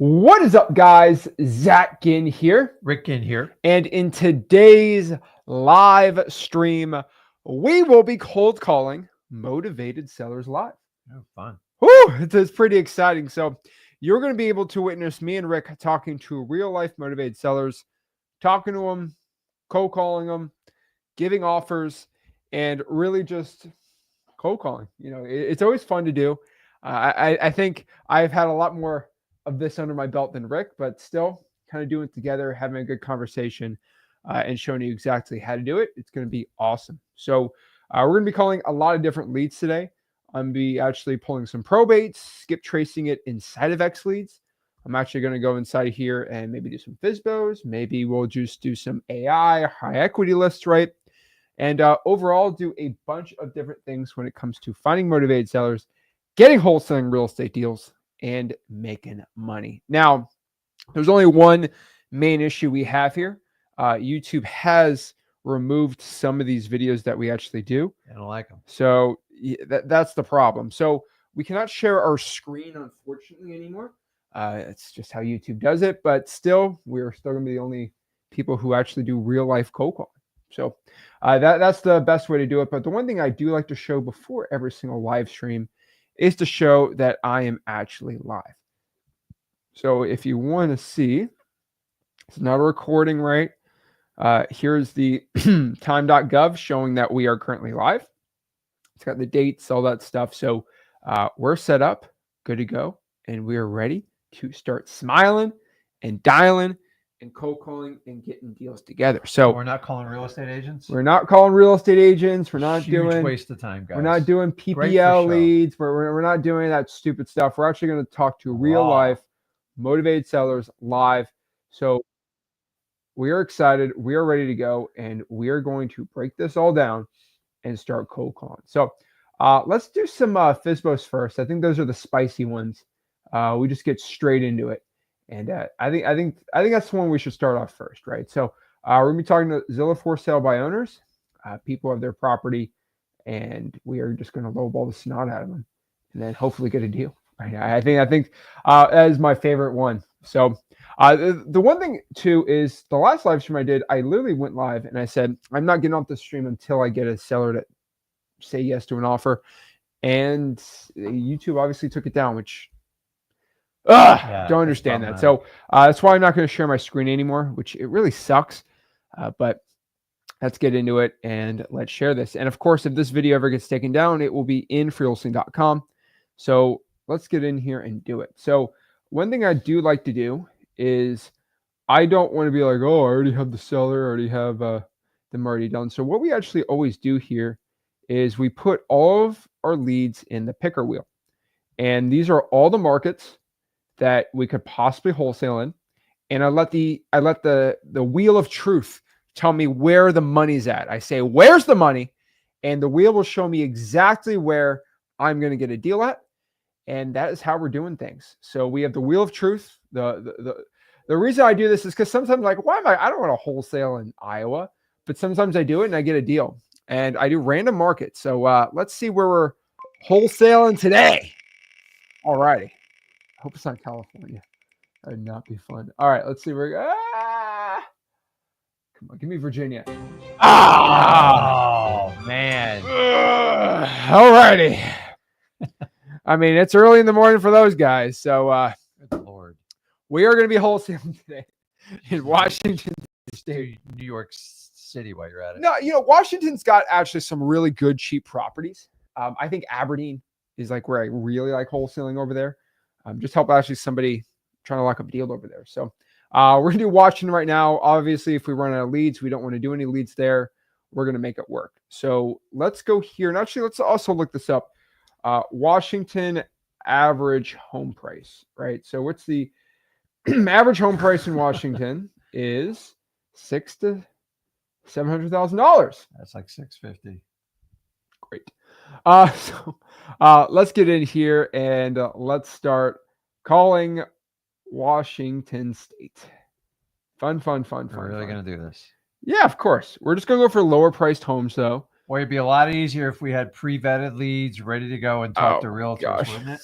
What is up, guys? Zach Ginn here. Rick Ginn here. And in today's live stream, we will be cold calling motivated sellers live. Oh, fun. Woo! It's pretty exciting. So you're going to be able to witness me and Rick talking to real life motivated sellers, talking to them, cold calling them, giving offers, and really just cold calling. You know, it's always fun to do. I think I've had a lot more of this under my belt than Rick, but still kind of doing it together, having a good conversation, and showing you exactly how to do it. It's going to be awesome. So we're going to be calling a lot of different leads today. I'm going to be actually pulling some probates, skip tracing it inside of X leads. I'm actually going to go inside of here and maybe do some FSBOs. Maybe we'll just do some AI, high equity lists, right? And overall do a bunch of different things when it comes to finding motivated sellers, getting wholesaling real estate deals, and making money. Now, there's only one main issue we have here. YouTube has removed some of these videos that we actually do. I don't like them. So that's the problem. So we cannot share our screen, unfortunately, anymore. It's just how YouTube does it. But still, we're still going to be the only people who actually do real life cold calling. So that's the best way to do it. But the one thing I do like to show before every single live stream is to show that I am actually live. So if you want to see, it's not a recording, right? Here's the time.gov showing that we are currently live. It's got the dates, all that stuff. So we're set up, good to go, and we are ready to start smiling and dialing and cold calling and getting deals together. So we're not calling real estate agents. We're not calling real estate agents. We're not doing waste of time, guys. We're not doing PPL leads. We're not doing that stupid stuff. We're actually going to talk to real life motivated sellers live. So we are excited. We are ready to go, and we are going to break this all down and start cold calling. So let's do some FSBOs first. I think those are the spicy ones. We just get straight into it. And I think that's the one we should start off first, right? So we're gonna be talking to Zillow for sale by owners. People have their property, and we are just gonna lowball the snot out of them, and then hopefully get a deal. Right? I think that is my favorite one. So the one thing too is the last live stream I did, I literally went live and I said I'm not getting off the stream until I get a seller to say yes to an offer, and YouTube obviously took it down, which. Don't understand that. So that's why I'm not going to share my screen anymore, which it really sucks. But let's get into it and let's share this. And of course, if this video ever gets taken down, it will be in freewholesaling.com. So let's get in here and do it. So one thing I do like to do is I don't want to be like, oh, I already have the seller, I already have them already done. So what we actually always do here is we put all of our leads in the picker wheel. And these are all the markets that we could possibly wholesale in, and I let the wheel of truth tell me where the money's at. I say, where's the money? And the wheel will show me exactly where I'm going to get a deal at, and that is how we're doing things. So we have the wheel of truth. The reason I do this is because sometimes, like, I don't want to wholesale in Iowa, but sometimes I do it and I get a deal, and I do random markets. So let's see where we're wholesaling today. All righty. I hope it's not California. That would not be fun. All right, let's see. Come on, give me Virginia. Oh, man. All righty. I mean, it's early in the morning for those guys. So good Lord. We are going to be wholesaling today in Washington State. New York City while you're at it. No, Washington's got actually some really good, cheap properties. I think Aberdeen is like where I really like wholesaling over there. Just help actually somebody trying to lock up a deal over there. So we're going to do Washington right now. Obviously, if we run out of leads, we don't want to do any leads there. We're going to make it work. So let's go here. And actually, let's also look this up. Washington average home price, right? So what's the average home price in Washington is $600,000 to $700,000. That's like $650,000. Great. So let's get in here and let's start calling Washington State. Fun. We're really going to do this. Yeah, of course. We're just going to go for lower priced homes, though. Boy, it'd be a lot easier if we had pre-vetted leads ready to go and talk to realtors, wouldn't it?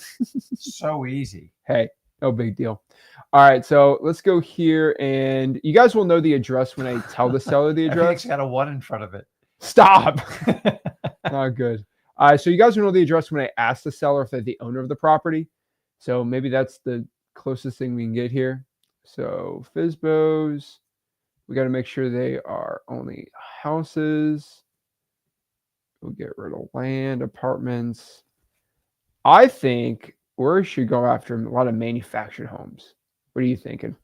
So easy. Hey, No big deal. All right, so let's go here, and you guys will know the address when I tell the seller the Everything's address. got a 1 in front of it. Stop. Not good. All right, so you guys will know the address when I ask the seller if they're the owner of the property. So maybe that's the closest thing we can get here. So FSBOs, we got to make sure they are only houses. We'll get rid of land, apartments. I think we should go after a lot of manufactured homes. What are you thinking?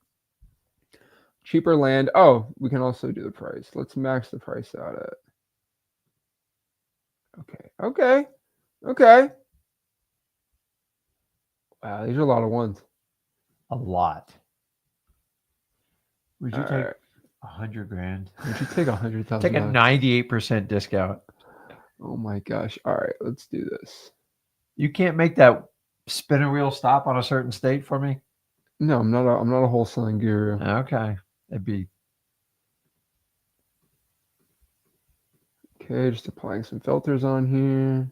Cheaper land. Oh, we can also do the price. Let's max the price out at. Okay. Wow, these are a lot of ones. A lot. Would you All take right. 100 grand? Would you take $100,000? Take a 98% discount. Oh my gosh. All right, let's do this. You can't make that spinner wheel stop on a certain state for me? No, I'm not a wholesaling guru. Okay. It'd be Okay, just applying some filters on here.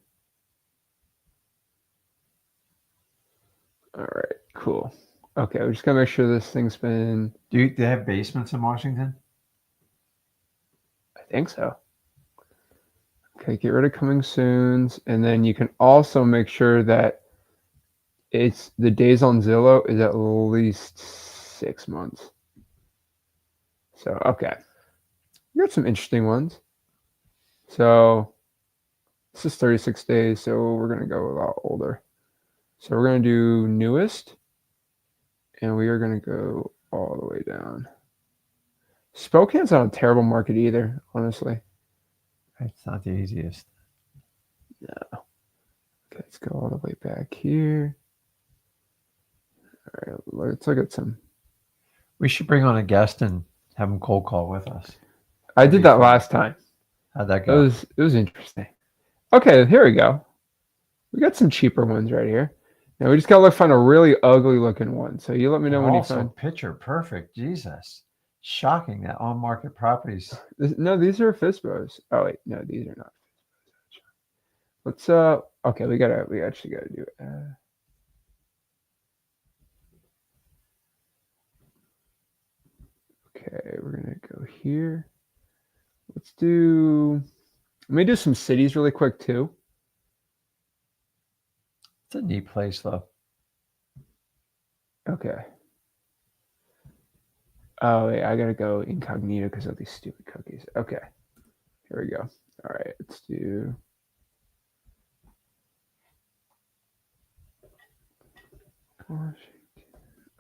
All right, cool. Okay, we just gotta make sure this thing's been. Do they have basements in Washington? I think so. Okay, get rid of coming soons, and then you can also make sure that it's the days on Zillow is at least 6 months. So okay, you got some interesting ones. So this is 36 days, so we're gonna go a lot older. So we're gonna do newest, and we are gonna go all the way down. Spokane's not a terrible market either, honestly. It's not the easiest. No. Okay, let's go all the way back here. All right, let's look at some. We should bring on a guest and have him cold call with us. I did that last time. How'd that go? It was interesting. Okay, here we go. We got some cheaper ones right here. Now we just gotta find a really ugly looking one. So you let me know when you find. Picture perfect. Jesus, shocking that on market properties. No, these are FSBOs. Oh wait, no, these are not. Let's okay, we actually gotta do it. Okay, we're gonna go here. Let me do some cities really quick too. It's a neat place though. Okay. Oh wait, I gotta go incognito because of these stupid cookies. Okay, here we go. All right, let's do. All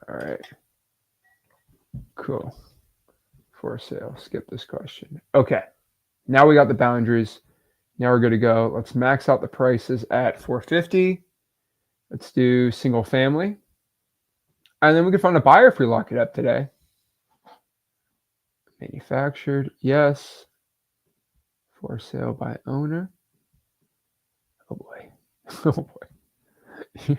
right. Cool. For sale. Skip this question. Okay. Now we got the boundaries. Now we're good to go. Let's max out the prices at 450. Let's do single family. And then we can find a buyer if we lock it up today. Manufactured, yes. For sale by owner. Oh boy. Oh boy.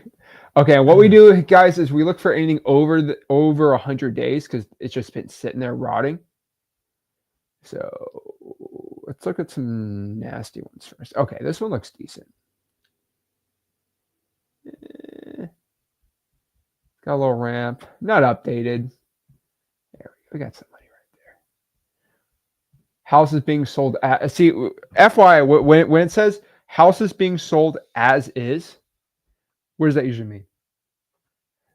Okay, what we do, guys, is we look for anything over 100 days because it's just been sitting there rotting. So let's look at some nasty ones first. Okay, this one looks decent. Got a little ramp, not updated. There we got some money right there. Houses being sold at, see, FYI, when it says houses being sold as is, what does that usually mean?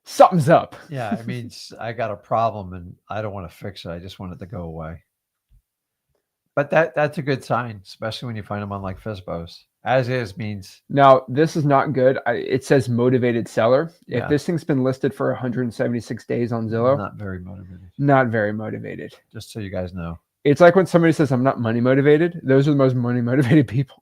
Something's up. Yeah, it means I got a problem and I don't want to fix it. I just want it to go away. But that's a good sign, especially when you find them on like FSBOs. As is means. Now, this is not good. It says motivated seller. Yeah. If this thing's been listed for 176 days on Zillow. Not very motivated. Not very motivated. Just so you guys know. It's like when somebody says, I'm not money motivated. Those are the most money motivated people.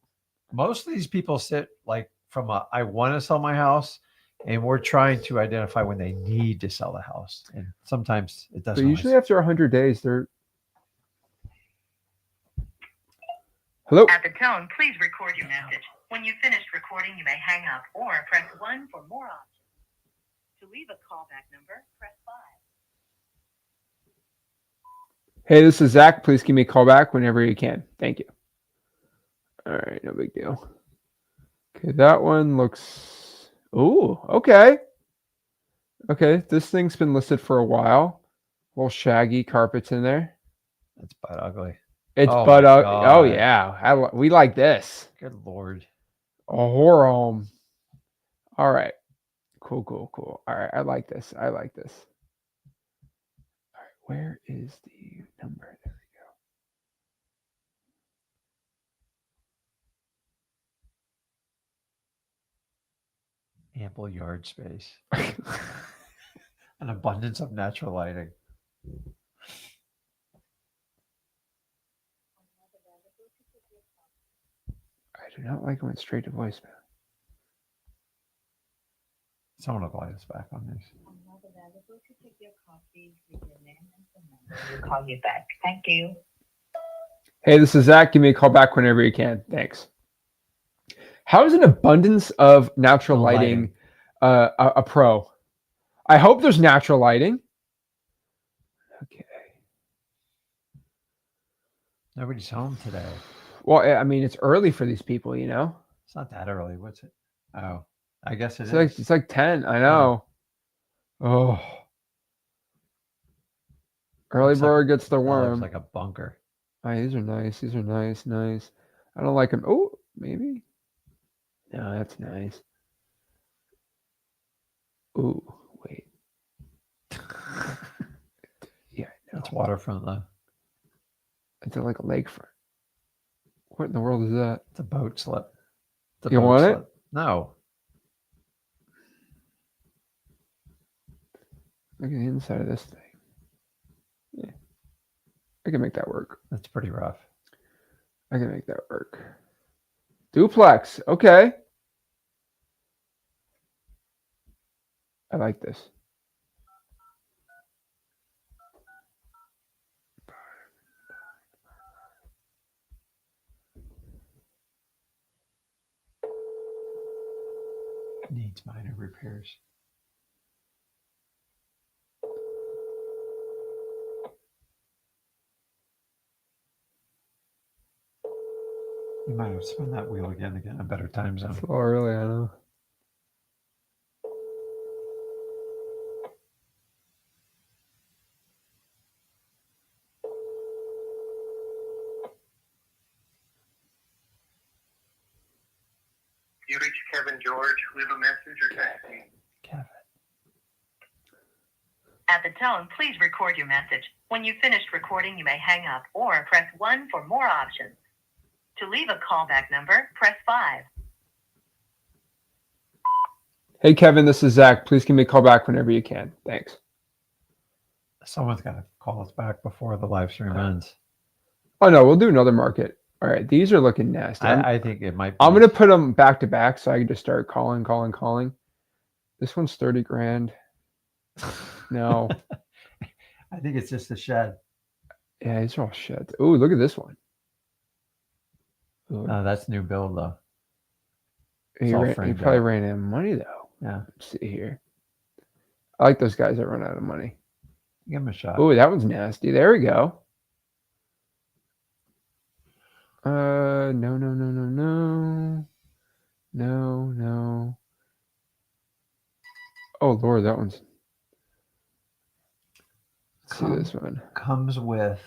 Most of these people sit like from I want to sell my house, and we're trying to identify when they need to sell the house. And sometimes it doesn't. But usually after 100 days, they're. Hello? At the tone, please record your message. When you've finished recording, you may hang up or press 1 for more options. To leave a callback number, press 5. Hey, this is Zach. Please give me a call back whenever you can. Thank you. All right, no big deal. Okay, that one looks. Ooh, okay. Okay, this thing's been listed for a while. Little shaggy carpets in there. That's butt ugly. It's Oh but my oh God. yeah, we like this. Good Lord. A horror home. All right, cool. All right, I like this. All right, where is the number? There Ample yard space. we go. An abundance of natural lighting. I do not like it went straight to voicemail. Someone will call us back on this. I'm not available to take your call. Please leave your name and phone number. We'll call you back. Thank you. Hey, this is Zach. Give me a call back whenever you can. Thanks. How is an abundance of natural lighting a pro? I hope there's natural lighting. Okay. Nobody's home today. Well, I mean, it's early for these people, you know? It's not that early. What's it? Oh, I guess it is. It's like 10. I know. Oh. Early Looks like- bird gets the That looks worm. like a bunker. Oh, these are nice. These are nice. I don't like them. Oh, maybe. No, that's nice. Ooh, wait. Yeah, no. It's waterfront though. It's like a lakefront. What in the world is that? It's a boat slip. It's a You boat want it? slip. No. Look at the inside of this thing. Yeah. I can make that work. That's pretty rough. I can make that work. Duplex. Okay. I like this. Needs minor repairs. You might have spun that wheel again a better time zone. It's a little early, I know. You reach Kevin George, leave a message or text me. Kevin. At the tone, please record your message. When you've finished recording, you may hang up or press 1 for more options. To leave a callback number, press 5. Hey, Kevin, this is Zach. Please give me a call back whenever you can. Thanks. Someone's got to call us back before the live stream ends. Oh, no, we'll do another market. All right, these are looking nasty. I think it might be. I'm going to put them back to back so I can just start calling. This one's 30 grand. No. I think it's just a shed. Yeah, these are all sheds. Oh, look at this one. Ooh. No, that's new build though. He all probably framed out. ran out of money, though. Yeah. Let's see here. I like those guys that run out of money. Give him a shot. Oh, that one's nasty. There we go. No. Oh, Lord, that one's. Let's see this one. Comes with.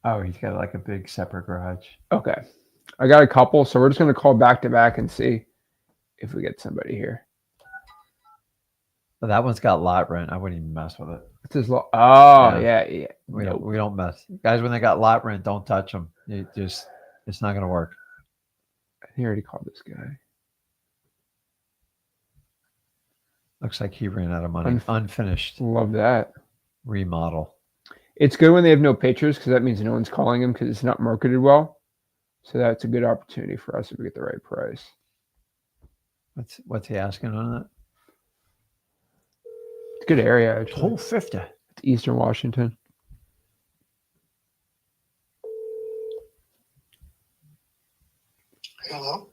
Oh, he's got like a big separate garage. Okay. I got a couple, so we're just going to call back to back and see if we get somebody here. But that one's got lot rent. I wouldn't even mess with it. It's his Oh, yeah. We don't mess. Guys, when they got lot rent, don't touch them. It's not going to work. He already called this guy. Looks like he ran out of money. Unfinished Love that. remodel. It's good when they have no pictures because that means no one's calling him because it's not marketed well. So that's a good opportunity for us if we get the right price. What's he asking on that? It's a good area, actually. Whole 50. It's Eastern Washington. Hello?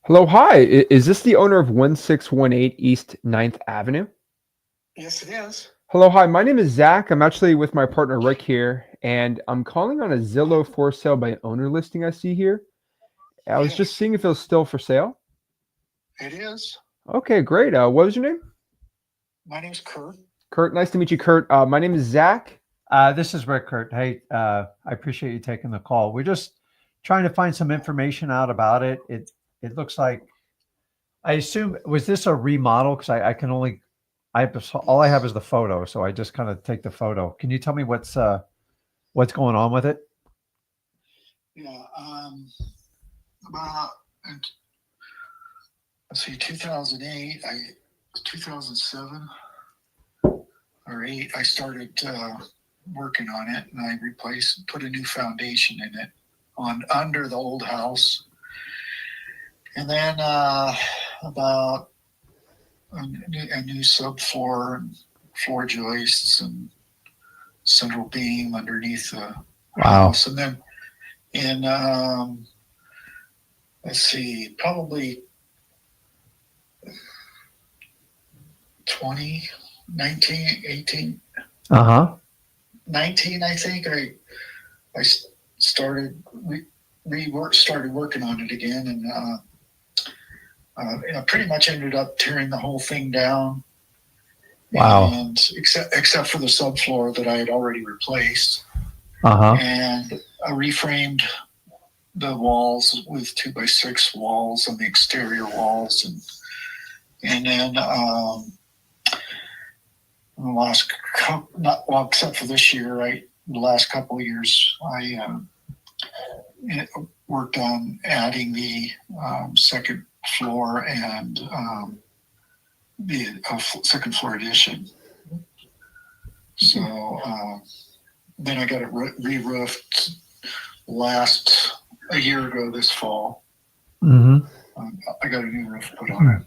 Hello, hi. Is this the owner of 1618 East 9th Avenue? Yes, it is. Hello, hi. My name is Zach. I'm actually with my partner Rick here, and I'm calling on a Zillow for sale by owner listing I see here. I was just seeing if it was still for sale. It is. Okay, great. What was your name? My name's Kurt. Kurt, nice to meet you, Kurt. My name is Zach. This is Rick, Kurt. Hey, I appreciate you taking the call. We're just trying to find some information out about it. It looks like, I assume, was this a remodel? Because I can only, all I have is the photo, so I just kind of take the photo. Can you tell me what's going on with it? Yeah. About, let's see, 2008, 2007 or 8, I started working on it, and I put a new foundation in it under the old house. And then about a new subfloor and floor joists and central beam underneath the house. And then in, let's see, probably 19, 18, 19, I think, I started started working on it again, and I pretty much ended up tearing the whole thing down. Wow. And except for the subfloor that I had already replaced. And I reframed the walls with 2x6 walls on the exterior walls, and then the last except for this year, the last couple of years, I worked on adding the second floor and the second floor addition. So then I got it re-roofed a year ago this fall. I got a new roof put on it.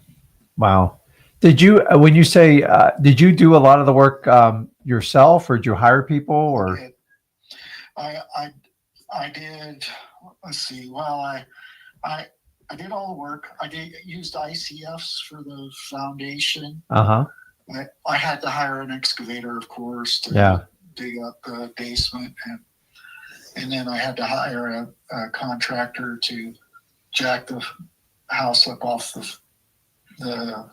Wow. Did you, when you say, did you do a lot of the work yourself, or did you hire people, or? I did. Let's see. Well, I did all the work. Used ICFs for the foundation. I had to hire an excavator, of course, to dig up the basement, and then I had to hire a contractor to jack the house up off the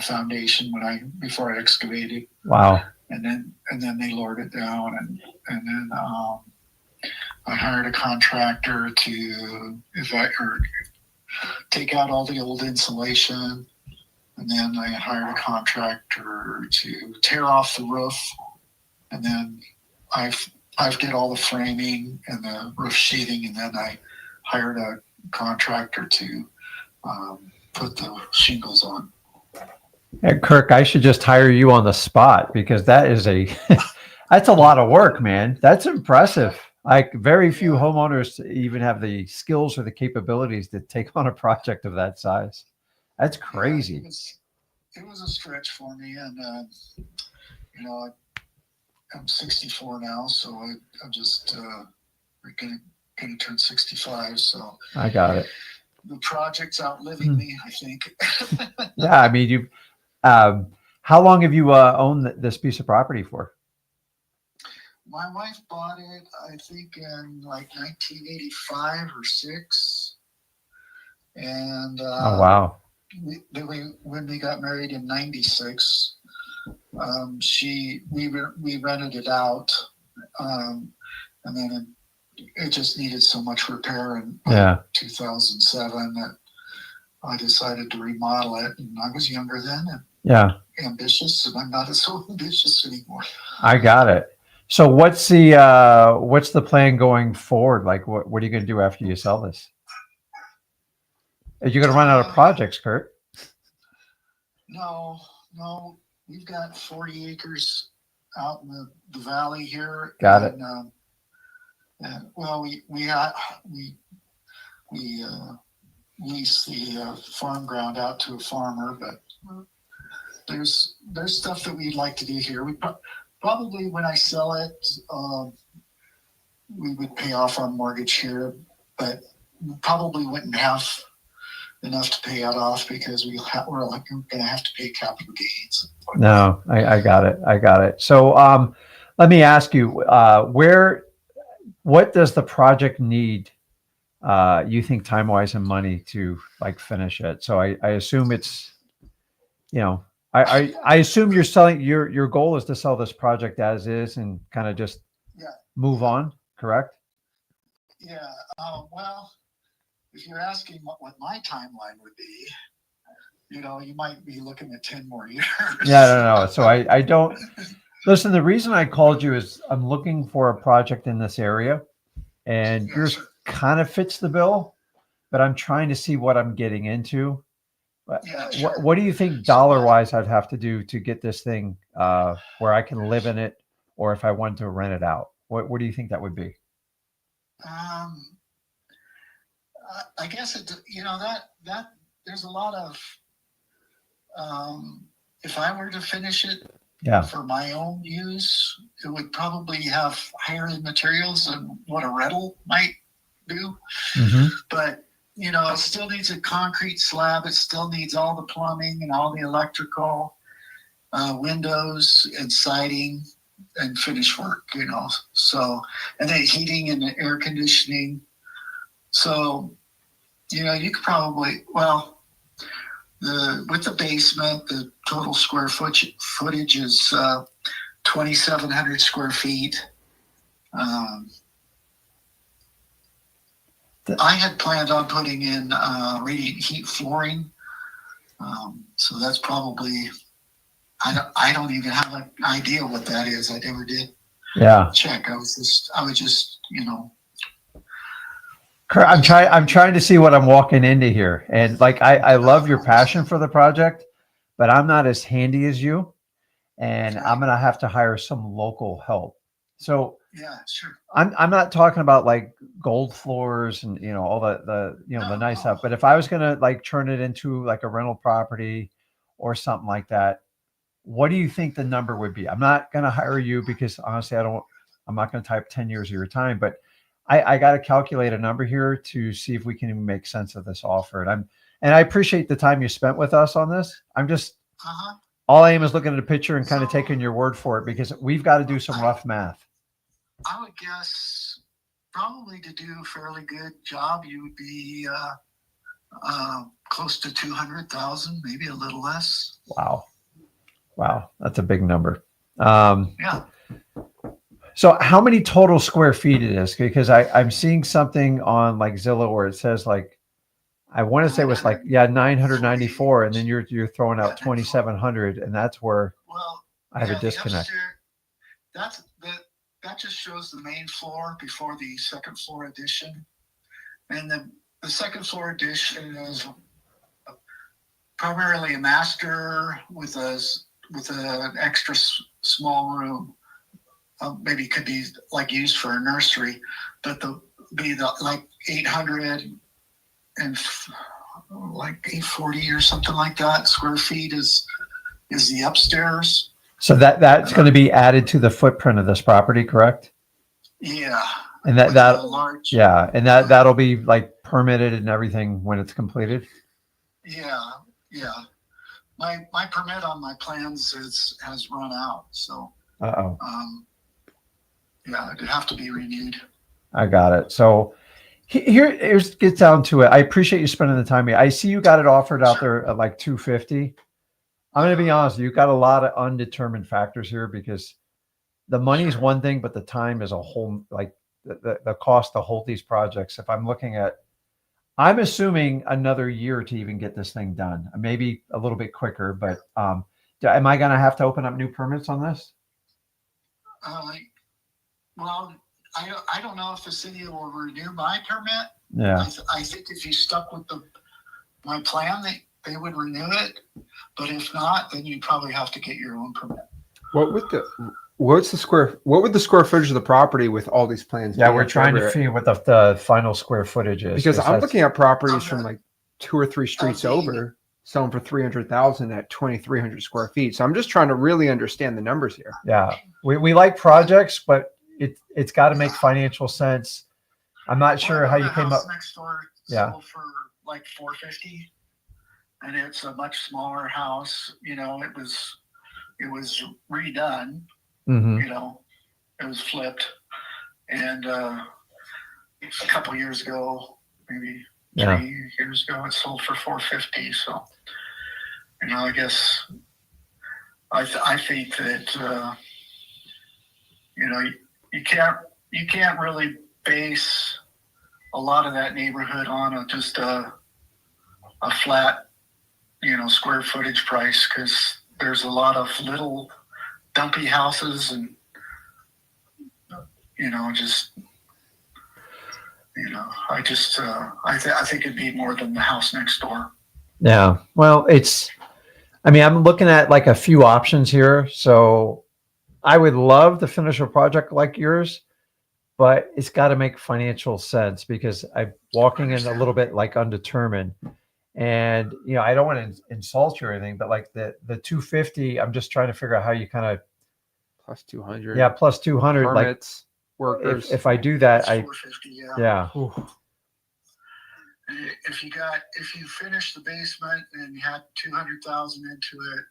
foundation before I excavated. Wow. And then they lowered it down, and then I hired a contractor to take out all the old insulation, and then I hired a contractor to tear off the roof, and then I've did all the framing and the roof sheathing, and then I hired a contractor to put the shingles on. Yeah, Kirk, I should just hire you on the spot, because that is that's a lot of work, man. That's impressive. Like, very few homeowners even have the skills or the capabilities to take on a project of that size. That's crazy. It was a stretch for me, and I'm 64 now, so I'm just gonna turn 65. So I got it. The project's outliving me, I think. Yeah, I mean, you. How long have you owned this piece of property for? My wife bought it, I think, in like 1985 or 6. And oh, wow. When we got married in 96, we rented it out, and then it just needed so much repair in 2007 that I decided to remodel it. And I was younger then and ambitious, and I'm not so ambitious anymore. I got it. So what's the plan going forward? Like, what are you going to do after you sell this? Are you going to run out of projects, Kurt? No. We've got 40 acres out in the valley here. Got it. Well, we lease the farm ground out to a farmer, but there's stuff that we'd like to do here. We probably, when I sell it, we would pay off our mortgage here, but we probably wouldn't have enough to pay it off, because we're going to have to pay capital gains. No, I got it. So let me ask you, what does the project need, you think, time-wise and money to like finish it? So I assume it's, I assume you're selling, your goal is to sell this project as is and kind of just Yeah. move on, correct? Yeah. Well, if you're asking what my timeline would be, you might be looking at 10 more years. Yeah, no. So I don't listen. The reason I called you is I'm looking for a project in this area, and Yeah, yours sure. kind of fits the bill, but I'm trying to see what I'm getting into. But Yeah, sure. what do you think dollar wise I'd have to do to get this thing where I can live in it, or if I want to rent it out? What do you think that would be? I guess that there's a lot of if I were to finish it for my own use, it would probably have higher end materials than what a rental might do. Mm-hmm. But it still needs a concrete slab. It still needs all the plumbing and all the electrical, windows and siding and finish work. So, and then heating and air conditioning. So, you could probably, with the basement, the total square footage is 2,700 square feet. I had planned on putting in radiant heat flooring. So that's probably, I don't even have an idea what that is. I never did check. I was just, I'm trying to see what I'm walking into here. And like, I love your passion for the project, but I'm not as handy as you, and I'm going to have to hire some local help. So yeah, sure. I'm not talking about like gold floors and, all the nice stuff, but if I was going to like turn it into like a rental property or something like that, what do you think the number would be? I'm not going to hire you because honestly, I'm not going to type 10 years of your time, but I got to calculate a number here to see if we can even make sense of this offer. And I appreciate the time you spent with us on this. I'm just, all I am is looking at a picture and kind of taking your word for it because we've got to do some rough math. I would guess probably to do a fairly good job, you would be close to 200,000, maybe a little less. Wow. That's a big number. Yeah. So how many total square feet it is? Because I'm seeing something on like Zillow where it says like, I want to say it was like, 994. And then you're throwing out 2,700. And that's where I have a disconnect. That just shows the main floor before the second floor addition. And the second floor addition is primarily a master with an extra small room. Maybe could be like used for a nursery, but like 800 and like 840 or something like that square feet is the upstairs. So that's going to be added to the footprint of this property, correct? Yeah. And and that'll be like permitted and everything when it's completed. Yeah. My permit on my plans has run out, so. Yeah, it'd have to be renewed. I got it. So here's gets down to it. I appreciate you spending the time here. I see you got it offered out there at like 250. I'm going to be honest, you've got a lot of undetermined factors here because the money is one thing, but the time is a whole, like the cost to hold these projects. If I'm looking at, I'm assuming another year to even get this thing done, maybe a little bit quicker, but am I going to have to open up new permits on this? Well, I don't know if the city will renew my permit. Yeah. I think if you stuck with my plan, they would renew it. But if not, then you probably have to get your own permit. What would the square footage of the property with all these plans? Yeah, we're trying to figure what the final square footage is. Because I'm looking at properties from like 2 or 3 streets over, selling for 300,000 at 2,300 square feet. So I'm just trying to really understand the numbers here. Yeah, we like projects, but it's got to make financial sense. I'm not sure how you came up. Next door sold for like 450, and it's a much smaller house. It was redone. Mm-hmm. It was flipped, and a couple years ago, maybe 3 years ago, it sold for 450. So, I guess I think that you know, you can't really base a lot of that neighborhood on just a flat, you know, square footage price, because there's a lot of little dumpy houses, and you know, just, you know, I think it'd be more than the house next door. Yeah. Well, I mean, I'm looking at like a few options here. So I would love to finish a project like yours, but it's got to make financial sense, because I'm walking in a little bit like undetermined. And, you know, I don't want to insult you or anything, but like the 250, I'm just trying to figure out how you kind of Plus 200. Yeah, plus 200. Permits, Like workers. if I do that, That's 450, yeah. If you finish the basement and you had 200,000 into it,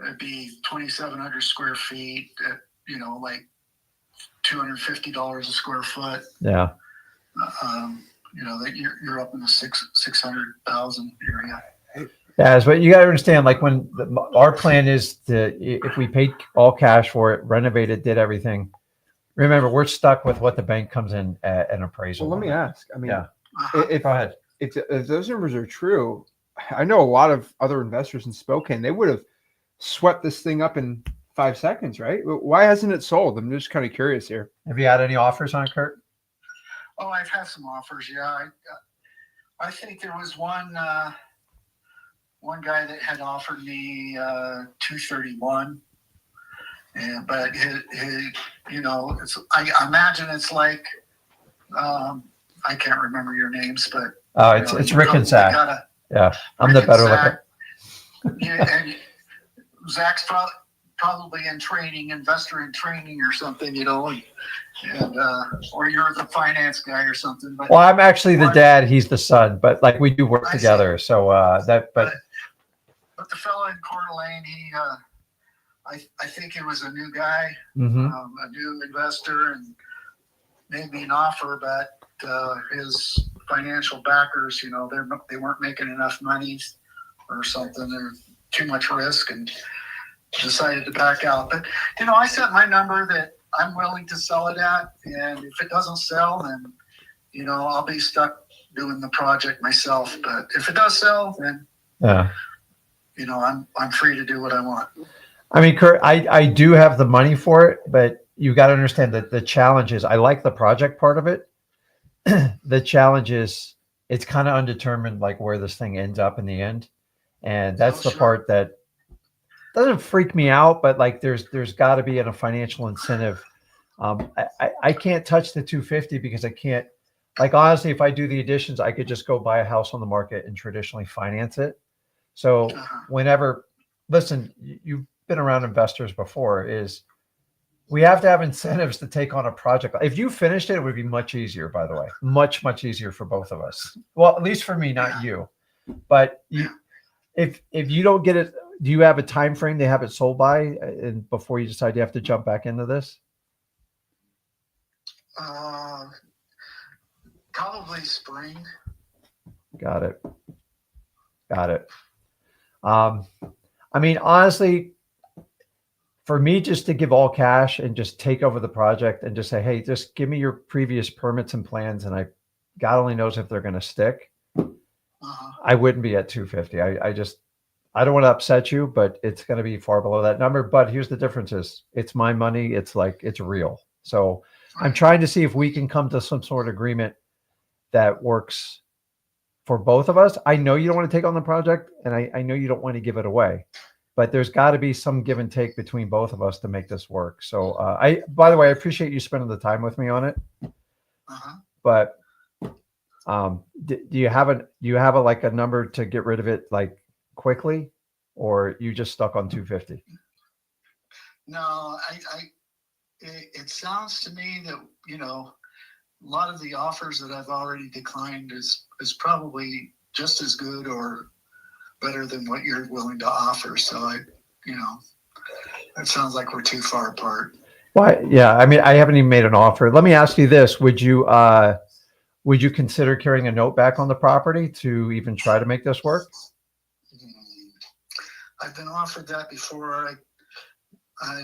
it'd be 2,700 square feet at, you know, like $250 a square foot. Yeah. You know, that you're up in the 600,000 area. Yeah, but you got to understand, like when our plan is to, if we paid all cash for it, renovated, did everything. Remember, we're stuck with what the bank comes in at an appraisal. Well, let me ask. I mean, Yeah. if Go ahead. if those numbers are true, I know a lot of other investors in Spokane, they would have swept this thing up in 5 seconds, right? Why hasn't it sold? I'm just kind of curious here. Have you had any offers on it, Kurt? Oh, I've had some offers. Yeah, I think there was one guy that had offered me 231, but his, you know, I imagine it's like I can't remember your names, but Oh, it's Rick and Zach. Yeah, I'm the better looker. Yeah, and Zach's probably in training, investor in training or something, you know, and or you're the finance guy or something. But Well, I'm actually the dad. He's the son, but like we do work together. So but the fellow in Coeur d'Alene, he I think it was a new guy, Mhm. A new investor, and made me an offer, but his financial backers, you know, they weren't making enough money or something. There's too much risk, and decided to back out. But you know, I set my number that I'm willing to sell it at, and if it doesn't sell, then you know, I'll be stuck doing the project myself. But if it does sell, then yeah. you know, I'm free to do what I want. I mean, Kurt, I do have the money for it, but you got to understand that the challenge is I like the project part of it. The challenge is it's kind of undetermined, like where this thing ends up in the end. And that's the part that doesn't freak me out, but like there's got to be a financial incentive. I can't touch the 250 because I can't, like, honestly, if I do the additions, I could just go buy a house on the market and traditionally finance it. So whenever, listen, you've been around investors before, is we have to have incentives to take on a project. If you finished it, it would be much easier, by the way, much easier for both of us. Well, at least for me, not you, but if you don't get it, do you have a time frame to have it sold by, and before you decide you have to jump back into this? Probably spring. Got it. I mean, honestly, for me, just to give all cash and just take over the project and just say, hey, just give me your previous permits and plans, and God only knows if they're going to stick. I wouldn't be at 250. I don't want to upset you, but it's going to be far below that number. But here's the difference: is it's my money. It's like, it's real. So I'm trying to see if we can come to some sort of agreement that works for both of us. I know you don't want to take on the project, and I know you don't want to give it away, but there's got to be some give and take between both of us to make this work. So by the way, I appreciate you spending the time with me on it. But do you have a like a number to get rid of it like quickly, or you just stuck on 250? No, it sounds to me that, you know, a lot of the offers that I've already declined is probably just as good or better than what you're willing to offer. So you know, that sounds like we're too far apart. Well, yeah. I mean, I haven't even made an offer. Let me ask you this: would you consider carrying a note back on the property to even try to make this work? I've been offered that before. I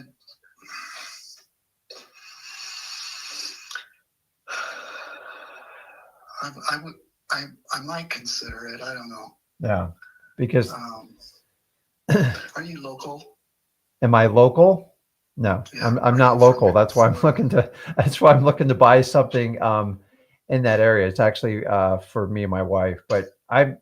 might consider it. I don't know. Yeah, because Are you local? am I local? No, Yeah, I'm are not you local. from That's why I'm Florida? looking to buy something in that area. It's actually for me and my wife, but Are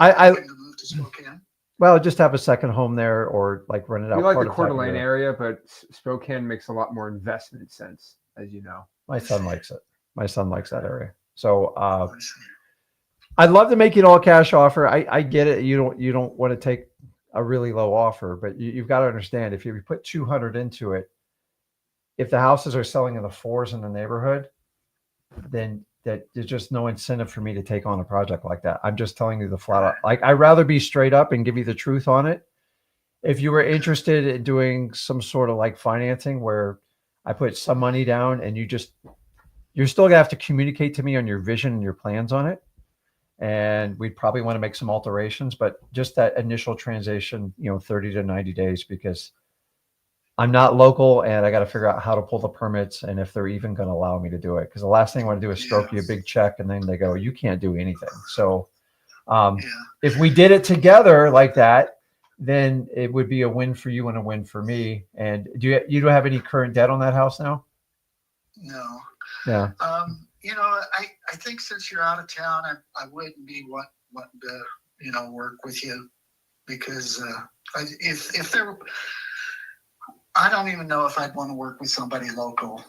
I you looking to move to Spokane? well, just have a second home there or like rent it We out like part the of Coeur time of d'Alene year. area, but Spokane makes a lot more investment sense, as you know. My son likes it. My son likes that area. So I see. I'd love to make you an all cash offer. I get it. You don't want to take a really low offer, but you've got to understand if you put 200 into it, if the houses are selling in the fours in the neighborhood, then there's just no incentive for me to take on a project like that. I'm just telling you the flat out. Like I'd rather be straight up and give you the truth on it. If you were interested in doing some sort of like financing where I put some money down and you're still gonna have to communicate to me on your vision and your plans on it. And we'd probably want to make some alterations, but just that initial transition, 30 to 90 days, because I'm not local and I got to figure out how to pull the permits and if they're even going to allow me to do it. Because the last thing I want to do is stroke you a big check and then they go, you can't do anything. So if we did it together like that, then it would be a win for you and a win for me. And you don't have any current debt on that house now? No. Yeah. I think since you're out of town, I wouldn't be wanting to, work with you because if there, I don't even know if I'd want to work with somebody local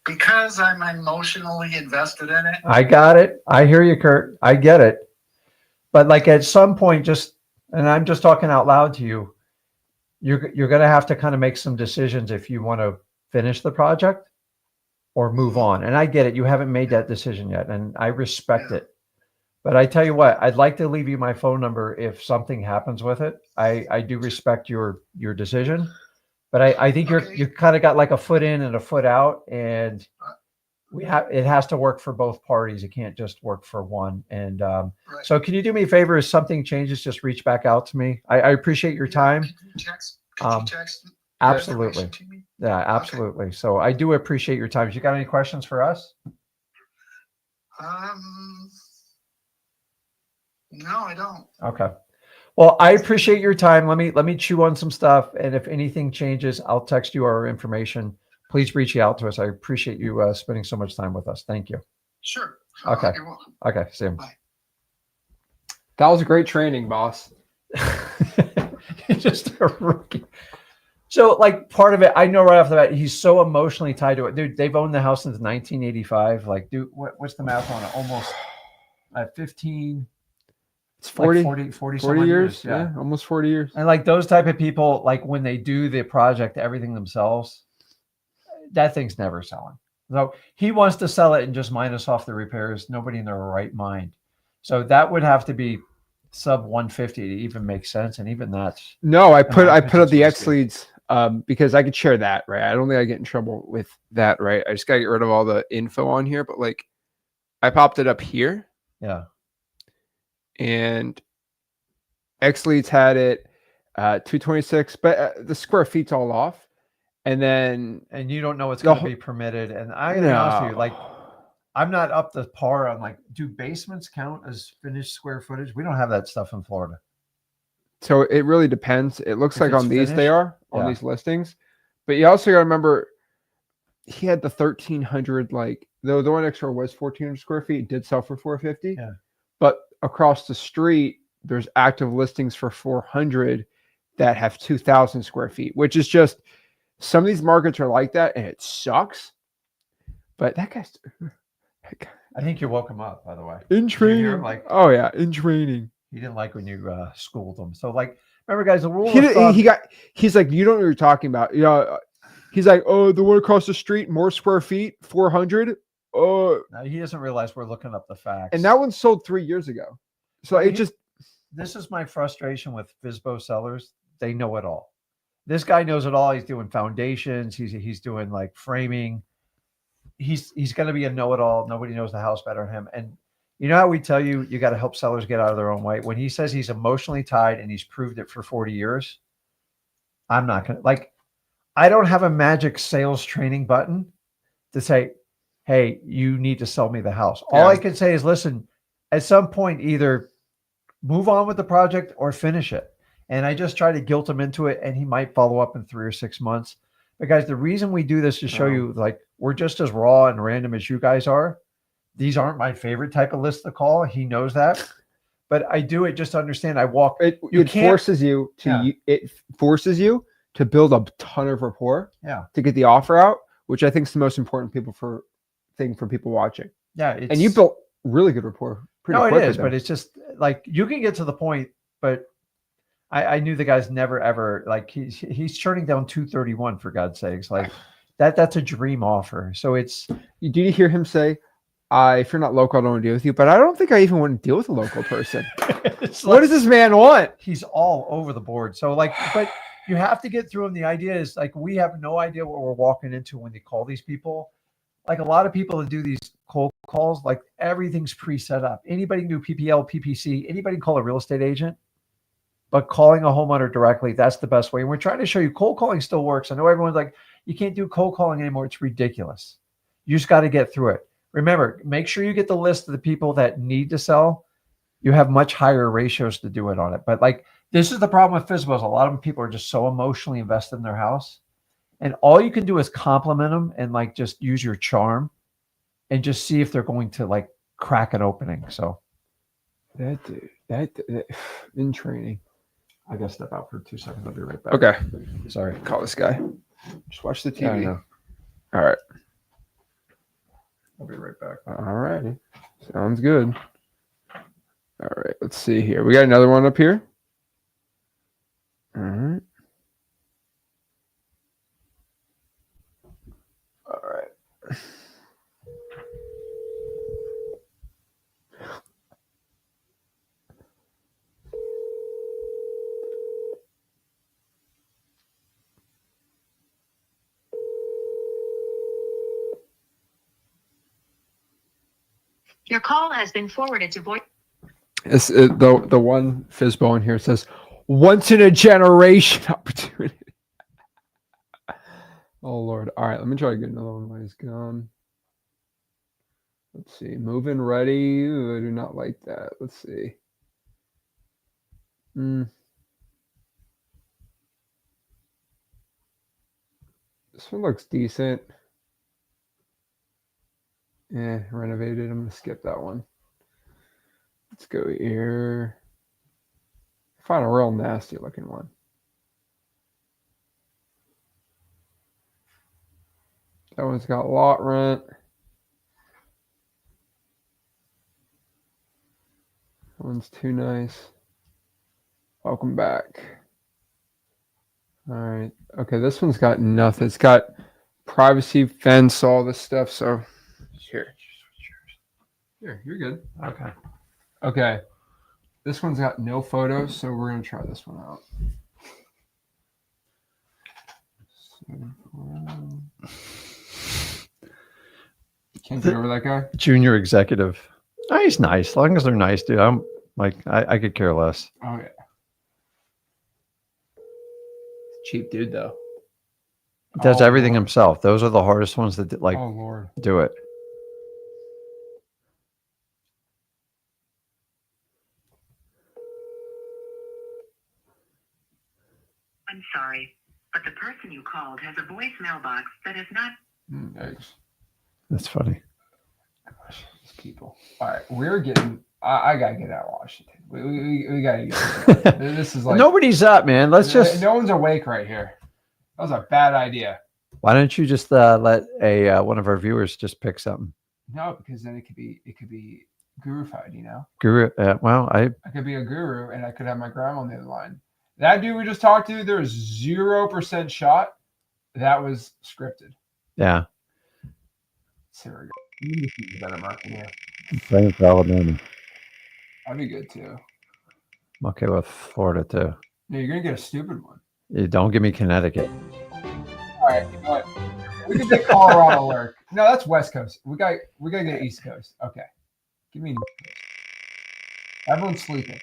because I'm emotionally invested in it. I got it. I hear you, Kurt. I get it. But like at some point, and I'm just talking out loud to you, you're going to have to kind of make some decisions if you want to finish the project or move on. And I get it. You haven't made that decision yet. And I respect it. But I tell you what, I'd like to leave you my phone number if something happens with it. I do respect your decision, but I think you kind of got like a foot in and a foot out, and it has to work for both parties. It can't just work for one. And so can you do me a favor? If something changes, just reach back out to me. I appreciate your time. Can you text Absolutely. to me? Yeah, absolutely. Okay. So I do appreciate your time. You got any questions for us? No, I don't. Okay. Well, I appreciate your time. Let me chew on some stuff. And if anything changes, I'll text you our information. Please reach out to us. I appreciate you spending so much time with us. Thank you. Sure. Okay. You're welcome. Okay. See you. Bye. That was a great training, boss. You're just a rookie. So like part of it, I know right off the bat, he's so emotionally tied to it. Dude, they've owned the house since 1985. Like, dude, what's the math on it? Almost 15. It's 40, like 40 years. Yeah, almost 40 years. And like those type of people, like when they do the project, everything themselves, that thing's never selling. So he wants to sell it and just minus off the repairs. Nobody in their right mind. So that would have to be sub 150 to even make sense. And even that's no, I put up the X leads because I could share that, right? I don't think I get in trouble with that, right? I just got to get rid of all the info on here, but like I popped it up here. Yeah. And X leads had it 226, but the square feet's all off. And you don't know what's going to be permitted. And I gotta be honest with you, like I'm not up to par on like, do basements count as finished square footage? We don't have that stuff in Florida. So it really depends. It looks like on these they are on these listings, but you also got to remember he had the 1300, like the one next door was 1400 square feet, did sell for 450. Yeah. But across the street, there's active listings for 400 that have 2000 square feet, which is just, some of these markets are like that and it sucks. But that guy's, I think you woke him up, by the way. In training. Oh yeah, in training. He didn't like when you schooled him. So like, remember guys, the rule he's like, you don't know what you're talking about. Yeah. He's like, oh, the one across the street, more square feet, 400. Oh, now he doesn't realize we're looking up the facts. And that one sold 3 years ago. So this is my frustration with FSBO sellers. They know it all. This guy knows it all. He's doing foundations. He's doing like framing. He's going to be a know-it-all. Nobody knows the house better than him. And You know how we tell you got to help sellers get out of their own way? When he says he's emotionally tied and he's proved it for 40 years, I'm not going to, like, I don't have a magic sales training button to say, hey, you need to sell me the house. All I can say is, listen, at some point, either move on with the project or finish it. And I just try to guilt him into it, and he might follow up in 3 or 6 months. But guys, the reason we do this is to show you, like, we're just as raw and random as you guys are. These aren't my favorite type of list to call. He knows that. But I do it just to understand. It forces you to build a ton of rapport to get the offer out, which I think is the most important thing for people watching. Yeah. And you built really good rapport pretty quick. It is, but it's just like you can get to the point, but I knew the guy's never ever, like, he's turning down 231 for God's sakes. Like that's a dream offer. So did you hear him say, if you're not local, I don't want to deal with you, but I don't think I even want to deal with a local person. What does this man want? He's all over the board. So but you have to get through him. The idea is, like, we have no idea what we're walking into when they call these people. Like, a lot of people that do these cold calls, like, everything's pre-set up. Anybody can do PPL, PPC, anybody can call a real estate agent, but calling a homeowner directly, that's the best way. And we're trying to show you cold calling still works. I know everyone's like, you can't do cold calling anymore. It's ridiculous. You just got to get through it. Remember, make sure you get the list of the people that need to sell. You have much higher ratios to do it on it. But, like, this is the problem with FSBOs. A lot of people are just so emotionally invested in their house. And all you can do is compliment them and, like, just use your charm and just see if they're going to, like, crack an opening. So that dude, that in training. I got to step out for 2 seconds. I'll be right back. Okay. Sorry. Call this guy. Just watch the TV. Yeah, I know. All right. I'll be right back. All righty. Sounds good. All right. Let's see here. We got another one up here. All right. All right. Your call has been forwarded to voice. It's the one FSBO in here says once in a generation opportunity. Oh Lord! All right, let me try to get another one while he's gone. Let's see. Move-in ready. Ooh, I do not like that. Let's see. This one looks decent. Yeah, renovated. I'm gonna skip that one. Let's go here. Find a real nasty looking one. That one's got lot rent. That one's too nice. Welcome back. All right. Okay, this one's got nothing. It's got privacy fence, all this stuff. So here, you're good. Okay. Okay. This one's got no photos, so we're gonna try this one out. Can't get over that guy. Junior executive. Oh, he's nice. As long as they're nice, dude. I'm like, I could care less. Oh yeah. Cheap dude though. Does everything himself. Those are the hardest ones that Oh Lord. do it. I'm sorry, but the person you called has a voicemail box that is not. Yikes. That's funny. Gosh, these people. All right, we're getting. I gotta get out of Washington. We gotta get. This is like nobody's up, man. Let's just. No one's awake right here. That was a bad idea. Why don't you just let one of our viewers just pick something? No, because then it could be guru-fied, you know. Guru. Well, I could be a guru, and I could have my grandma on the other line. That dude we just talked to, there's 0% shot. That was scripted. Yeah. Here we go. You can better marketing here. Playing for Alabama. I'd be good too. I'm okay with Florida too. No, you're gonna get a stupid one. Don't give me Connecticut. All right, you know what? We can get Colorado work. No, that's West Coast. We got to get East Coast. Okay. Give me. Everyone's sleeping.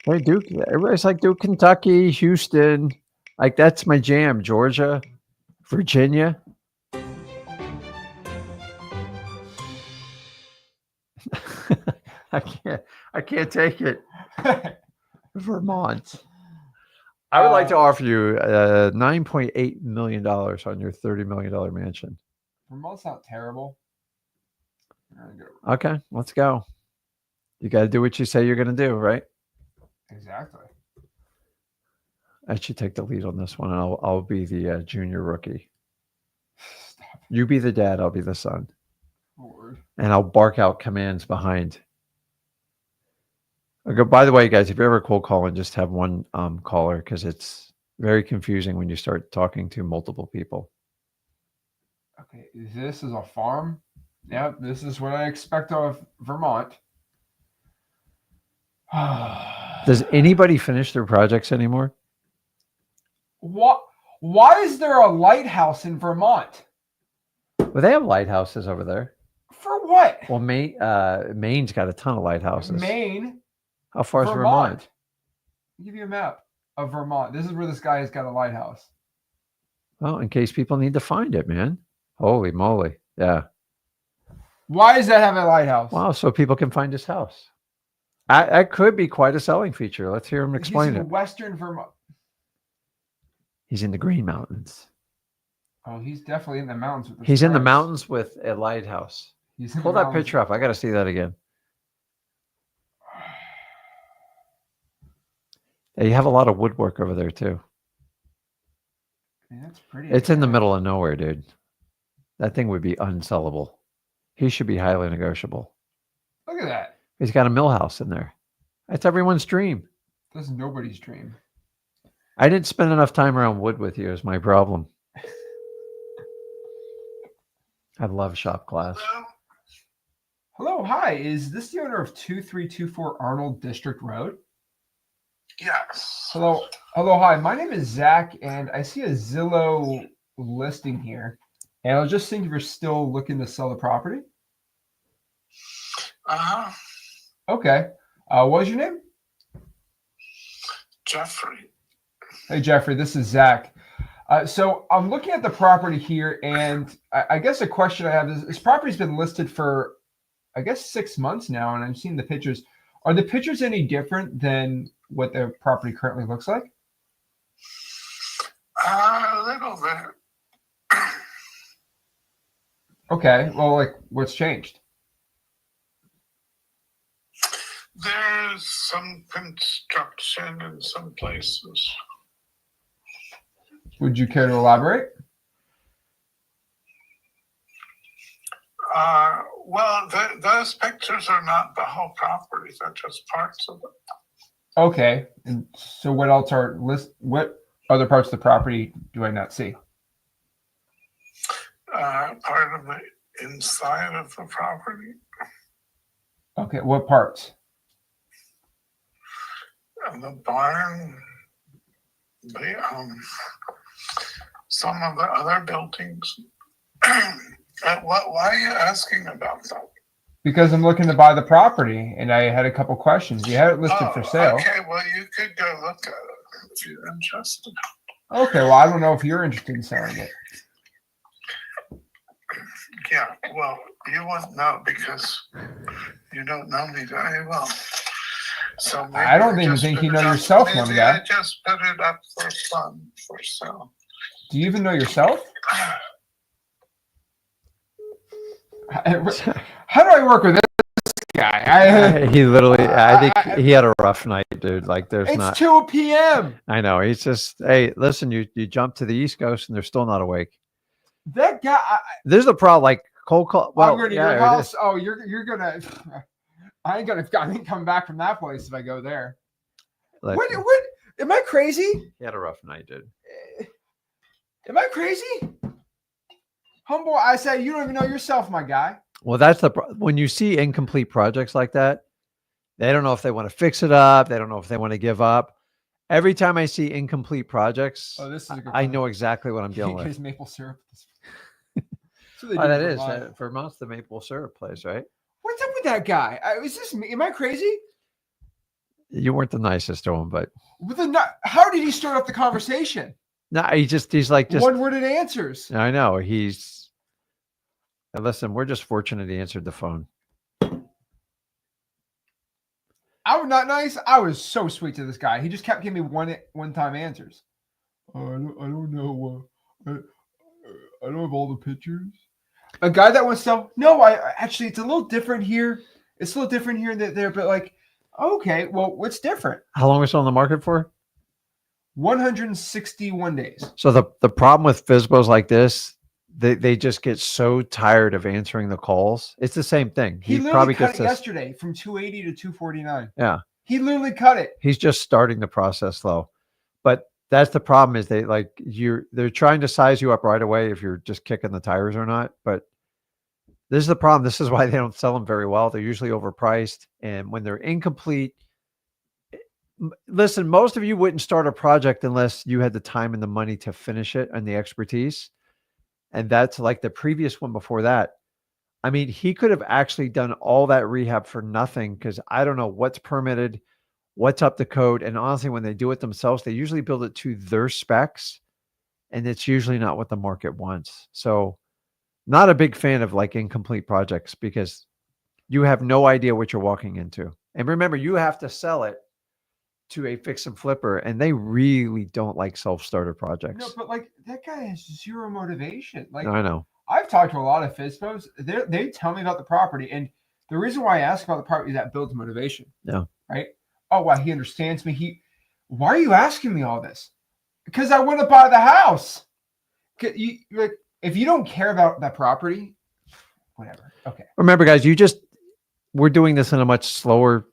Hey, Duke. Everybody's like Duke, Kentucky, Houston. Like that's my jam. Georgia, Virginia. I can't take it. Vermont. I would like to offer you $9.8 million on your $30 million mansion. Vermont's not terrible. Okay, let's go. You got to do what you say you're going to do, right? Exactly. I should take the lead on this one. I'll be the junior rookie. Stop. You be the dad. I'll be the son. Lord. And I'll bark out commands behind. Okay, by the way, guys, if you ever cold call and just have one caller, because it's very confusing when you start talking to multiple people. Okay, this is a farm. Yep, this is what I expect of Vermont. Does anybody finish their projects anymore? What? Why is there a lighthouse in Vermont? Well, they have lighthouses over there. For what? Well, Maine's got a ton of lighthouses. Maine. How far is Vermont? I'll give you a map of Vermont. This is where this guy has got a lighthouse. Well, in case people need to find it, man. Holy moly. Yeah. Why does that have a lighthouse? Wow, so people can find his house. That could be quite a selling feature. Let's hear him explain He's it. in Western Vermont. He's in the Green Mountains. Oh, he's definitely in the mountains with the He's in the stars. mountains with a lighthouse. He's in Pull the that mountains. picture up. I got to see that again. Yeah, you have a lot of woodwork over there too. Man, that's pretty. It's in the middle of nowhere, dude. That thing would be unsellable. He should be highly negotiable. Look at that. He's got a mill house in there. That's everyone's dream. That's nobody's dream. I didn't spend enough time around wood with you is my problem. I love shop class. Hello, hi. Is this the owner of 2324 Arnold District Road? Yes. Hello, hi. My name is Zach, and I see a Zillow listing here. And I was just thinking if you're still looking to sell the property. Uh-huh. Okay. What was your name? Jeffrey. Hey, Jeffrey. This is Zach. So I'm looking at the property here, and I guess a question I have is: this property's been listed for, I guess, 6 months now, and I'm seeing the pictures. Are the pictures any different than what the property currently looks like? A little bit. Okay. Well, like, what's changed? There's some construction in some places. Would you care to elaborate? Well, those pictures are not the whole property. They're just parts of it. Okay. And so what else are what other parts of the property do I not see? Part of the inside of the property. Okay. What parts? The barn. Some of the other buildings. Why are you asking about that? Because I'm looking to buy the property, and I had a couple questions. You had it listed for sale. Okay, well, you could go look at it if you're interested. Okay, well, I don't know if you're interested in selling it. Yeah, well, you wouldn't know because you don't know me very well. So maybe I don't even think you know yourself, one guy. I just put it up for fun, for sale. Do you even know yourself? How do I work with this guy? He literally, I think he had a rough night, dude. Like there's It's not. 2 p.m. I know. He's just, hey, listen, you jump to the East Coast and they're still not awake. That guy. This is the problem. Like cold call. Well, I'm going to yeah, your it house. is. Oh, you're gonna. I ain't come back from that place if I go there. Like, What? Am I crazy? he had a rough night, dude. Am I crazy? Humble, I said you don't even know yourself, my guy. Well, that's when you see incomplete projects like that, they don't know if they want to fix it up. They don't know if they want to give up. Every time I see incomplete projects, Oh, this is a good I one. know exactly what I'm dealing with. His maple syrup. Oh, that is Vermont's the maple syrup place, right? What's up with with that guy? Is this me? Am I crazy? You weren't the nicest to him, but How did he start off the conversation? no, he's like just one-worded answers. I know listen, we're just fortunate he answered the phone. I was not nice. I was so sweet to this guy. He just kept giving me one-time answers. I don't know. I don't have all the pictures. A guy that wants to no, actually it's a little different here. It's a little different here and there, but like, okay, well, what's different? How long was it on the market for? 161 days. So the problem with FSBOs like this, they just get so tired of answering the calls. It's the same thing. He literally cut it yesterday from 280 to 249. Yeah. He literally cut it. He's just starting the process though. But that's the problem is they're trying to size you up right away if you're just kicking the tires or not. But this is the problem. This is why they don't sell them very well. They're usually overpriced. And when they're incomplete, listen, most of you wouldn't start a project unless you had the time and the money to finish it and the expertise. And that's like the previous one before that. I mean, he could have actually done all that rehab for nothing because I don't know what's permitted, what's up to code. And honestly, when they do it themselves, they usually build it to their specs. And it's usually not what the market wants. So not a big fan of like incomplete projects because you have no idea what you're walking into. And remember, you have to sell it to a fix and flipper, and they really don't like self-starter projects. No, but like that guy has zero motivation. Like I know. I've talked to a lot of FSBOs. They tell me about the property, and the reason why I ask about the property is that builds motivation. Yeah. Right. Oh, wow, he understands me. Why are you asking me all this? Because I want to buy the house. Like, if you don't care about that property, whatever. Okay. Remember, guys, we're doing this in a much slower,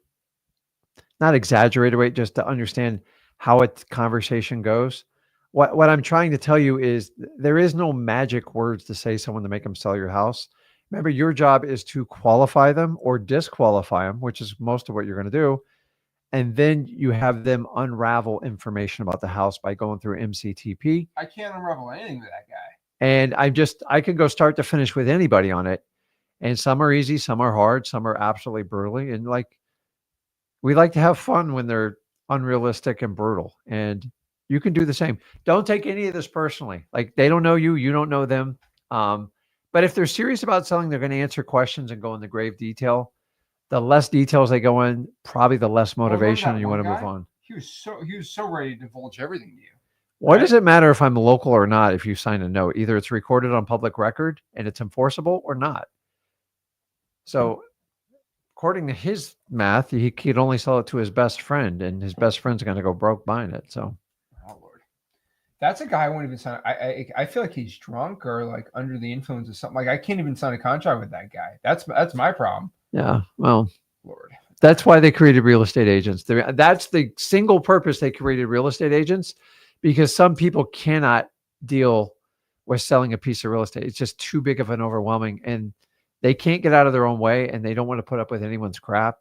not exaggerated way, just to understand how a conversation goes. What I'm trying to tell you is there is no magic words to say someone to make them sell your house. Remember, your job is to qualify them or disqualify them, which is most of what you're going to do. And then you have them unravel information about the house by going through MCTP. I can't unravel anything with that guy. And I can go start to finish with anybody on it. And some are easy, some are hard, some are absolutely brutally. And like, we like to have fun when they're unrealistic and brutal. And you can do the same. Don't take any of this personally. Like they don't know you, you don't know them. But if they're serious about selling, they're going to answer questions and go into grave detail. The less details they go in, probably the less motivation, and you want to move on. He was so ready to divulge everything to you. Why does it matter if I'm local or not if you sign a note? Either it's recorded on public record and it's enforceable or not. So according to his math, he could only sell it to his best friend, and his best friend's going to go broke buying it. So, oh Lord, that's a guy I won't even sign. I feel like he's drunk or like under the influence of something. Like I can't even sign a contract with that guy. That's my problem. Yeah, well, Lord, that's why they created real estate agents. That's the single purpose they created real estate agents, because some people cannot deal with selling a piece of real estate. It's just too big of an overwhelming, and they can't get out of their own way, and they don't want to put up with anyone's crap.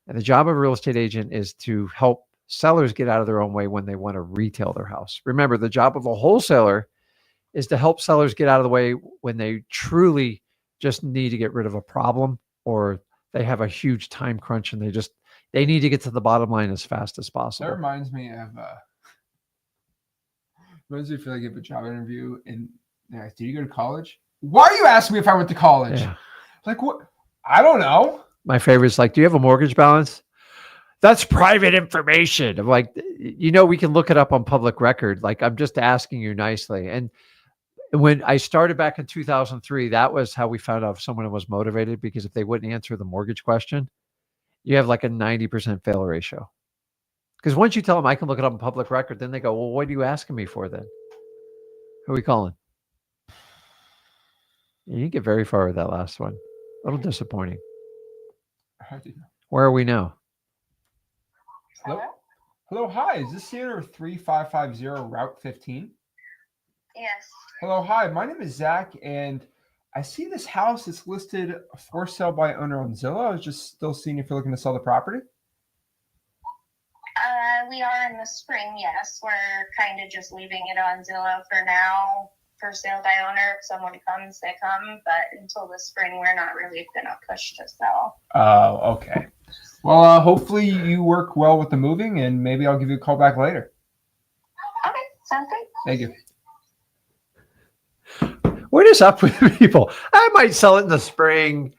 And the job of a real estate agent is to help sellers get out of their own way when they want to retail their house. Remember, the job of a wholesaler is to help sellers get out of the way when they truly just need to get rid of a problem, or they have a huge time crunch and they need to get to the bottom line as fast as possible. That reminds me of if you like give a job interview and they're like, did you go to college? Why are you asking me if I went to college? Yeah. Like what? I don't know. My favorite is like, do you have a mortgage balance? That's private information. I'm like, we can look it up on public record. Like, I'm just asking you nicely. And when I started back in 2003, that was how we found out if someone was motivated, because if they wouldn't answer the mortgage question, you have like a 90% fail ratio. Because once you tell them I can look it up on public record, then they go, well, what are you asking me for then? Who are we calling? You didn't get very far with that last one. A little disappointing. How do you know? Where are we now? Hello, hi. Is this Theater 3550 Route 15? Yes. Hello, hi. My name is Zach, and I see this house is listed for sale by owner on Zillow. I was just still seeing if you're looking to sell the property. We are in the spring, yes. We're kind of just leaving it on Zillow for now for sale by owner. If someone comes, they come. But until the spring, we're not really going to push to sell. Oh, okay. Well, hopefully you work well with the moving, and maybe I'll give you a call back later. Okay, sounds great. Thank you. What is up with people? I might sell it in the spring.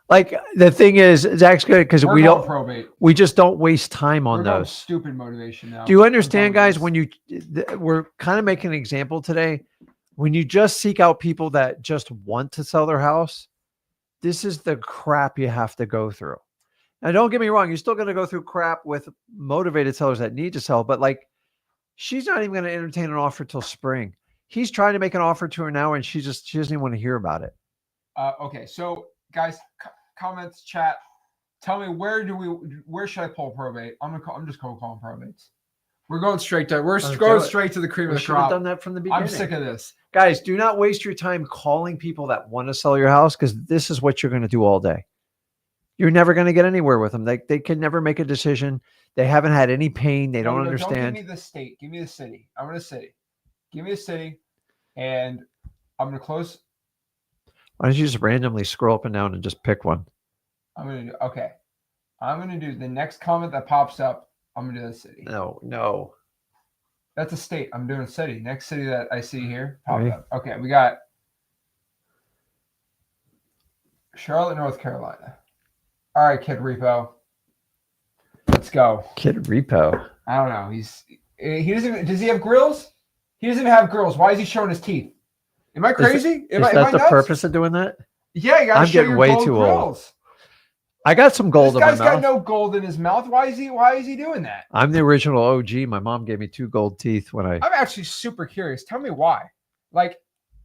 Like the thing is, Zach's good because We're we going don't. probate. We just don't waste time on We're going those. stupid motivation now. Do you understand, guys? When When we're kind of making an example today. When you just seek out people that just want to sell their house, this is the crap you have to go through. Now, don't get me wrong. You're still going to go through crap with motivated sellers that need to sell, but like, she's not even going to entertain an offer till spring. He's trying to make an offer to her now, and she doesn't even want to hear about it. Okay, so guys, comments, chat. Tell me where should I pull probate? I'm just cold calling probates. We're going straight to the cream of We the should have crop. done that from the beginning. I'm sick of this. Guys, do not waste your time calling people that want to sell your house because this is what you're going to do all day. You're never going to get anywhere with them. They can never make a decision. They haven't had any pain. They don't understand. Don't give me the state. Give me the city. I want a city. Give me a city, and I'm going to close. Why don't you just randomly scroll up and down and just pick one? I'm going to do the next comment that pops up. I'm going to do the city. No. That's a state. I'm doing a city. Next city that I see here. Pop up. Okay, we got Charlotte, North Carolina. All right, Kid Repo. Let's go. Kid Repo. I don't know. He doesn't. Does he have grills? He doesn't even have grills. Why is he showing his teeth? Am I crazy? Is that the purpose of doing that? Yeah, you gotta I'm show getting your way gold too grills. old. I got some gold in my This guy's got mouth. no gold in his mouth. Why is he doing that? I'm the original OG. My mom gave me 2 gold teeth when I'm actually super curious. Tell me why. Like,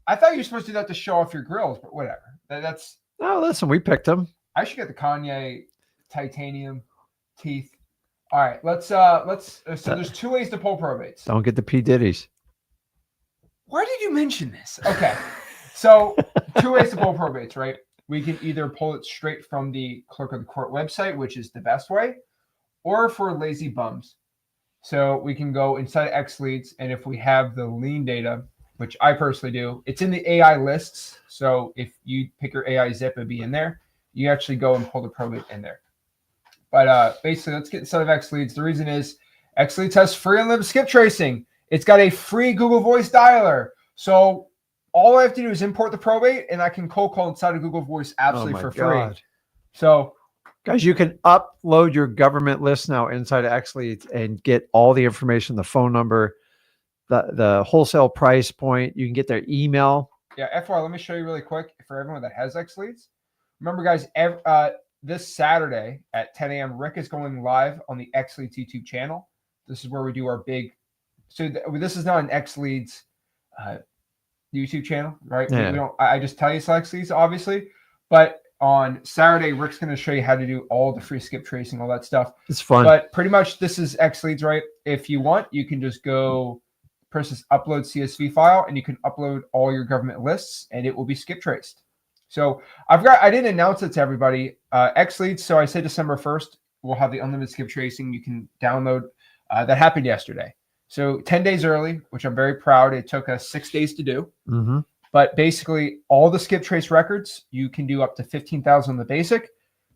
I thought you were supposed to do that to show off your grills, but whatever. That's. Oh, listen, we picked them. I should get the Kanye titanium teeth. All right, let's. So there's 2 ways to pull probates. Don't get the P Diddy's. Why did you mention this? Okay, so 2 ways to pull probates, right? We can either pull it straight from the clerk of the court website, which is the best way, or for lazy bums. So we can go inside X Leads, and if we have the lien data, which I personally do, it's in the AI lists. So if you pick your AI zip, it'd be in there. You actually go and pull the probate in there. But basically, let's get inside of X Leads. The reason is X Leads has free unlimited skip tracing. It's got a free Google Voice dialer. So all I have to do is import the probate, and I can cold call inside of Google Voice absolutely for free. So, guys, you can upload your government list now inside of X Leads and get all the information, the phone number, the wholesale price point. You can get their email. Yeah, FYI, let me show you really quick for everyone that has X Leads. Remember, guys, this Saturday at 10 a.m., Rick is going live on the X Leads YouTube channel. This is where we do our big. So this is not an X Leads YouTube channel, right? Yeah. I just tell you it's X Leads, obviously, but on Saturday, Rick's going to show you how to do all the free skip tracing, all that stuff. It's fun. But pretty much this is X Leads, right? If you want, you can just go press this upload CSV file, and you can upload all your government lists, and it will be skip traced. So I didn't announce it to everybody. X Leads. So I say December 1st, we'll have the unlimited skip tracing. You can download. That happened yesterday. So 10 days early, which I'm very proud. It took us 6 days to do. Mm-hmm. But basically, all the skip trace records, you can do up to 15,000 on the basic,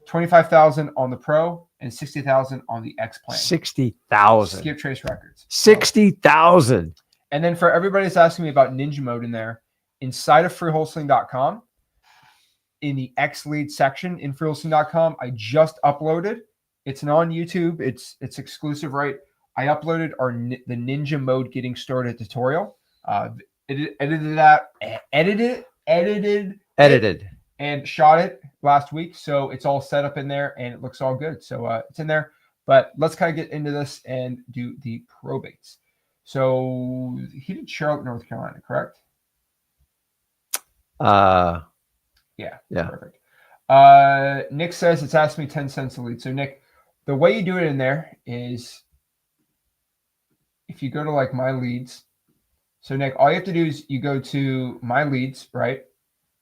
25,000 on the pro, and 60,000 on the X plan. 60,000 skip trace records. 60,000. And then for everybody that's asking me about Ninja Mode in there, inside of freewholesaling.com, in the X Lead section in freewholesaling.com, I just uploaded. It's on YouTube. It's exclusive, right? I uploaded the Ninja Mode getting started tutorial. Edited, and shot it last week. So it's all set up in there, and it looks all good. So it's in there. But let's kind of get into this and do the probates. So he did Charlotte, North Carolina, correct? Yeah. Perfect. Nick says it's asked me 10 cents a lead. So Nick, the way you do it in there is if you go to like my leads. So Nick, all you have to do is you go to my leads, right?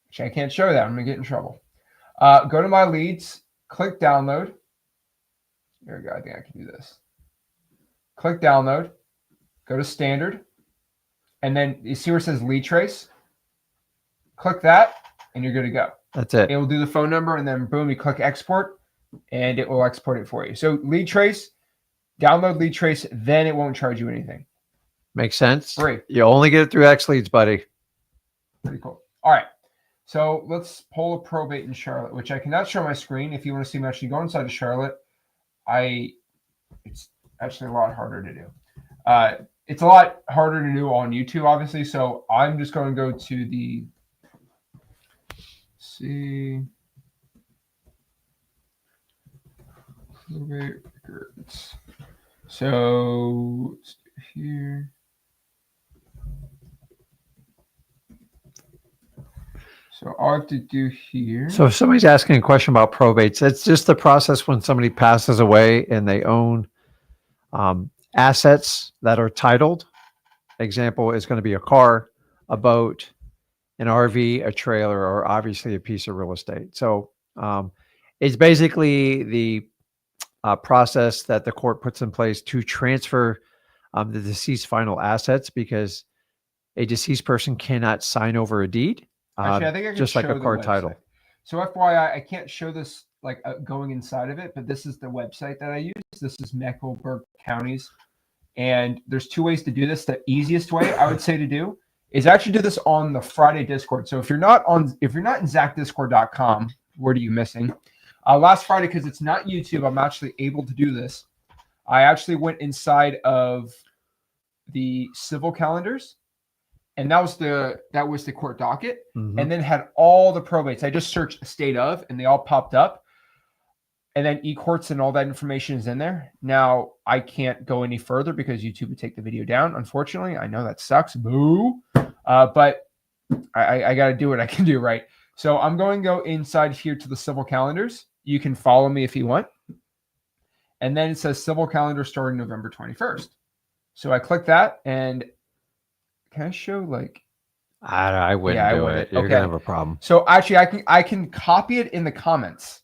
Which I can't show that. I'm gonna get in trouble. Go to my leads, click download. There we go. I think I can do this. Click download. Go to standard. and then you see where it says lead trace? Click that, and you're good to go. That's it. It will do the phone number, and then boom, you click export, and it will export it for you. So lead trace, download lead trace, then it won't charge you anything. Makes sense. Free. You only get it through X Leads, buddy. Pretty cool. All right. So let's pull a probate in Charlotte, which I cannot show my screen. If you want to see me actually go inside of Charlotte, it's actually a lot harder to do. It's a lot harder to do on YouTube, obviously. So I'm just going to go to the probate records. So let's do here. So all I have to do here. So if somebody's asking a question about probates, it's just the process when somebody passes away and they own assets that are titled. Example is going to be a car, a boat, an RV, a trailer, or obviously a piece of real estate. So it's basically the process that the court puts in place to transfer the deceased final assets, because a deceased person cannot sign over a deed. Actually, I think I can just like show a the car website. title. So FYI, I can't show this like going inside of it, but this is the website that I use. This is Mecklenburg County's. And there's two ways to do this. The easiest way I would say to do is actually do this on the Friday Discord. So if you're not in ZachDiscord.com, what are you missing? Last Friday, because it's not YouTube, I'm actually able to do this. I actually went inside of the civil calendars, and that was the court docket, and then had all the probates. I just searched state of, and they all popped up. And then e-courts and all that information is in there. Now, I can't go any further because YouTube would take the video down. Unfortunately, I know that sucks. Boo. But I got to do what I can do, right? So I'm going to go inside here to the civil calendars. You can follow me if you want. And then it says civil calendar starting November 21st. So I click that, and can I show like... I wouldn't do it. You're going to have a problem. So actually, I can copy it in the comments.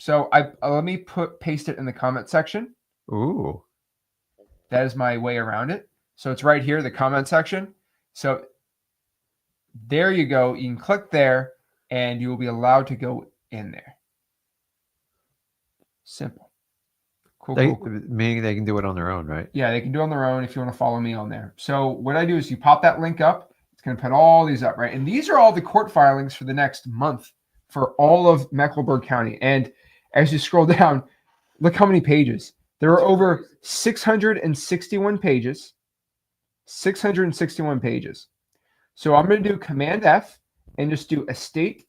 So let me paste it in the comment section. Ooh. That is my way around it. So it's right here, the comment section. So there you go. You can click there, and you will be allowed to go in there. Simple. Cool. Meaning they can do it on their own, right? Yeah, they can do it on their own if you want to follow me on there. So what I do is you pop that link up. It's going to put all these up, right? And these are all the court filings for the next month for all of Mecklenburg County. And as you scroll down, look how many pages. There are over 661 pages. 661 pages. So I'm going to do Command F and just do estate.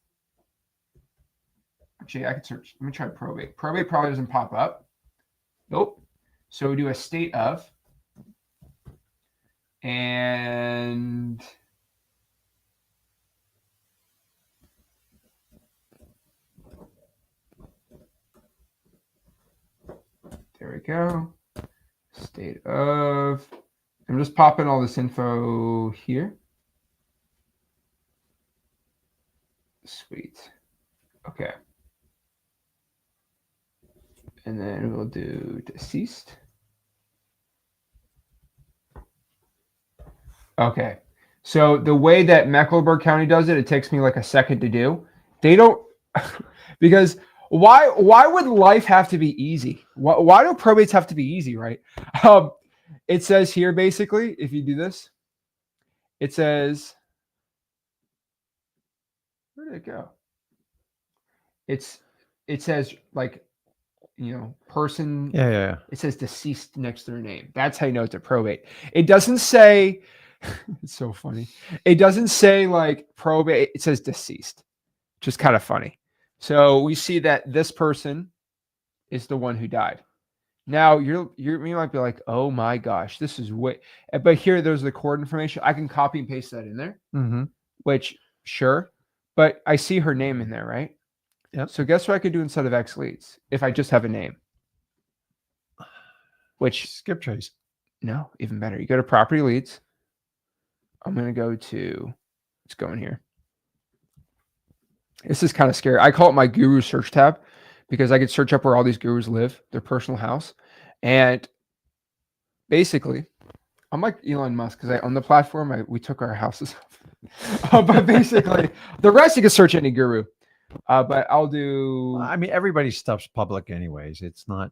Actually, I could search. Let me try probate. Probate probably doesn't pop up. Nope. So we do estate of. And there we go. State of. I'm just popping all this info here. Sweet. Okay. And then we'll do deceased. Okay. So the way that Mecklenburg County does it, it takes me like a second to do. They don't, because why would life have to be easy? Why do probates have to be easy, right? It says here, basically, if you do this, it says, where did it go? It says like, you know, person. Yeah. It says deceased next to their name. That's how you know it's a probate. It doesn't say, it's so funny. It doesn't say like probate. It says deceased, which is kind of funny. So we see that this person is the one who died. Now you might be like, oh my gosh, this is way. But here, there's the court information. I can copy and paste that in there. Which sure, but I see her name in there, right? Yep. So guess what I could do instead of X leads if I just have a name? Which skip trace. No, even better. You go to property leads. I'm going to go to, let's go in here. This is kind of scary. I call it my guru search tab because I could search up where all these gurus live, their personal house. And basically, I'm like Elon Musk because on the platform we took our houses off. But basically, the rest you can search any guru. But I'll do. I mean, everybody's stuff's public anyways. It's not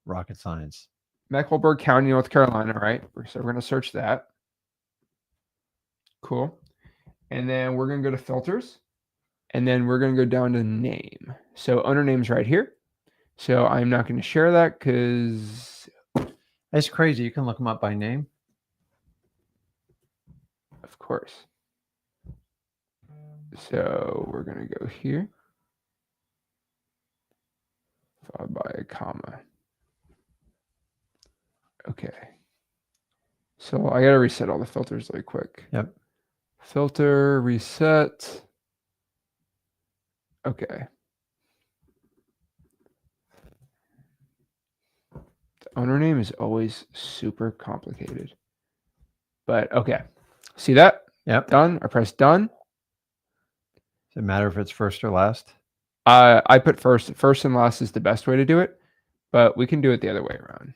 rocket science. Mecklenburg County, North Carolina, right? So we're going to search that. Cool. And then we're going to go to filters. And then we're going to go down to name. So owner name's right here. So I'm not going to share that because... It's crazy. You can look them up by name. Of course. So we're going to go here. Followed by a comma. Okay. So I got to reset all the filters really quick. Yep. Filter, reset. Okay. The owner name is always super complicated. But okay. See that? Yep. Done. I press done. Does it matter if it's first or last? I put first. First and last is the best way to do it, but we can do it the other way around.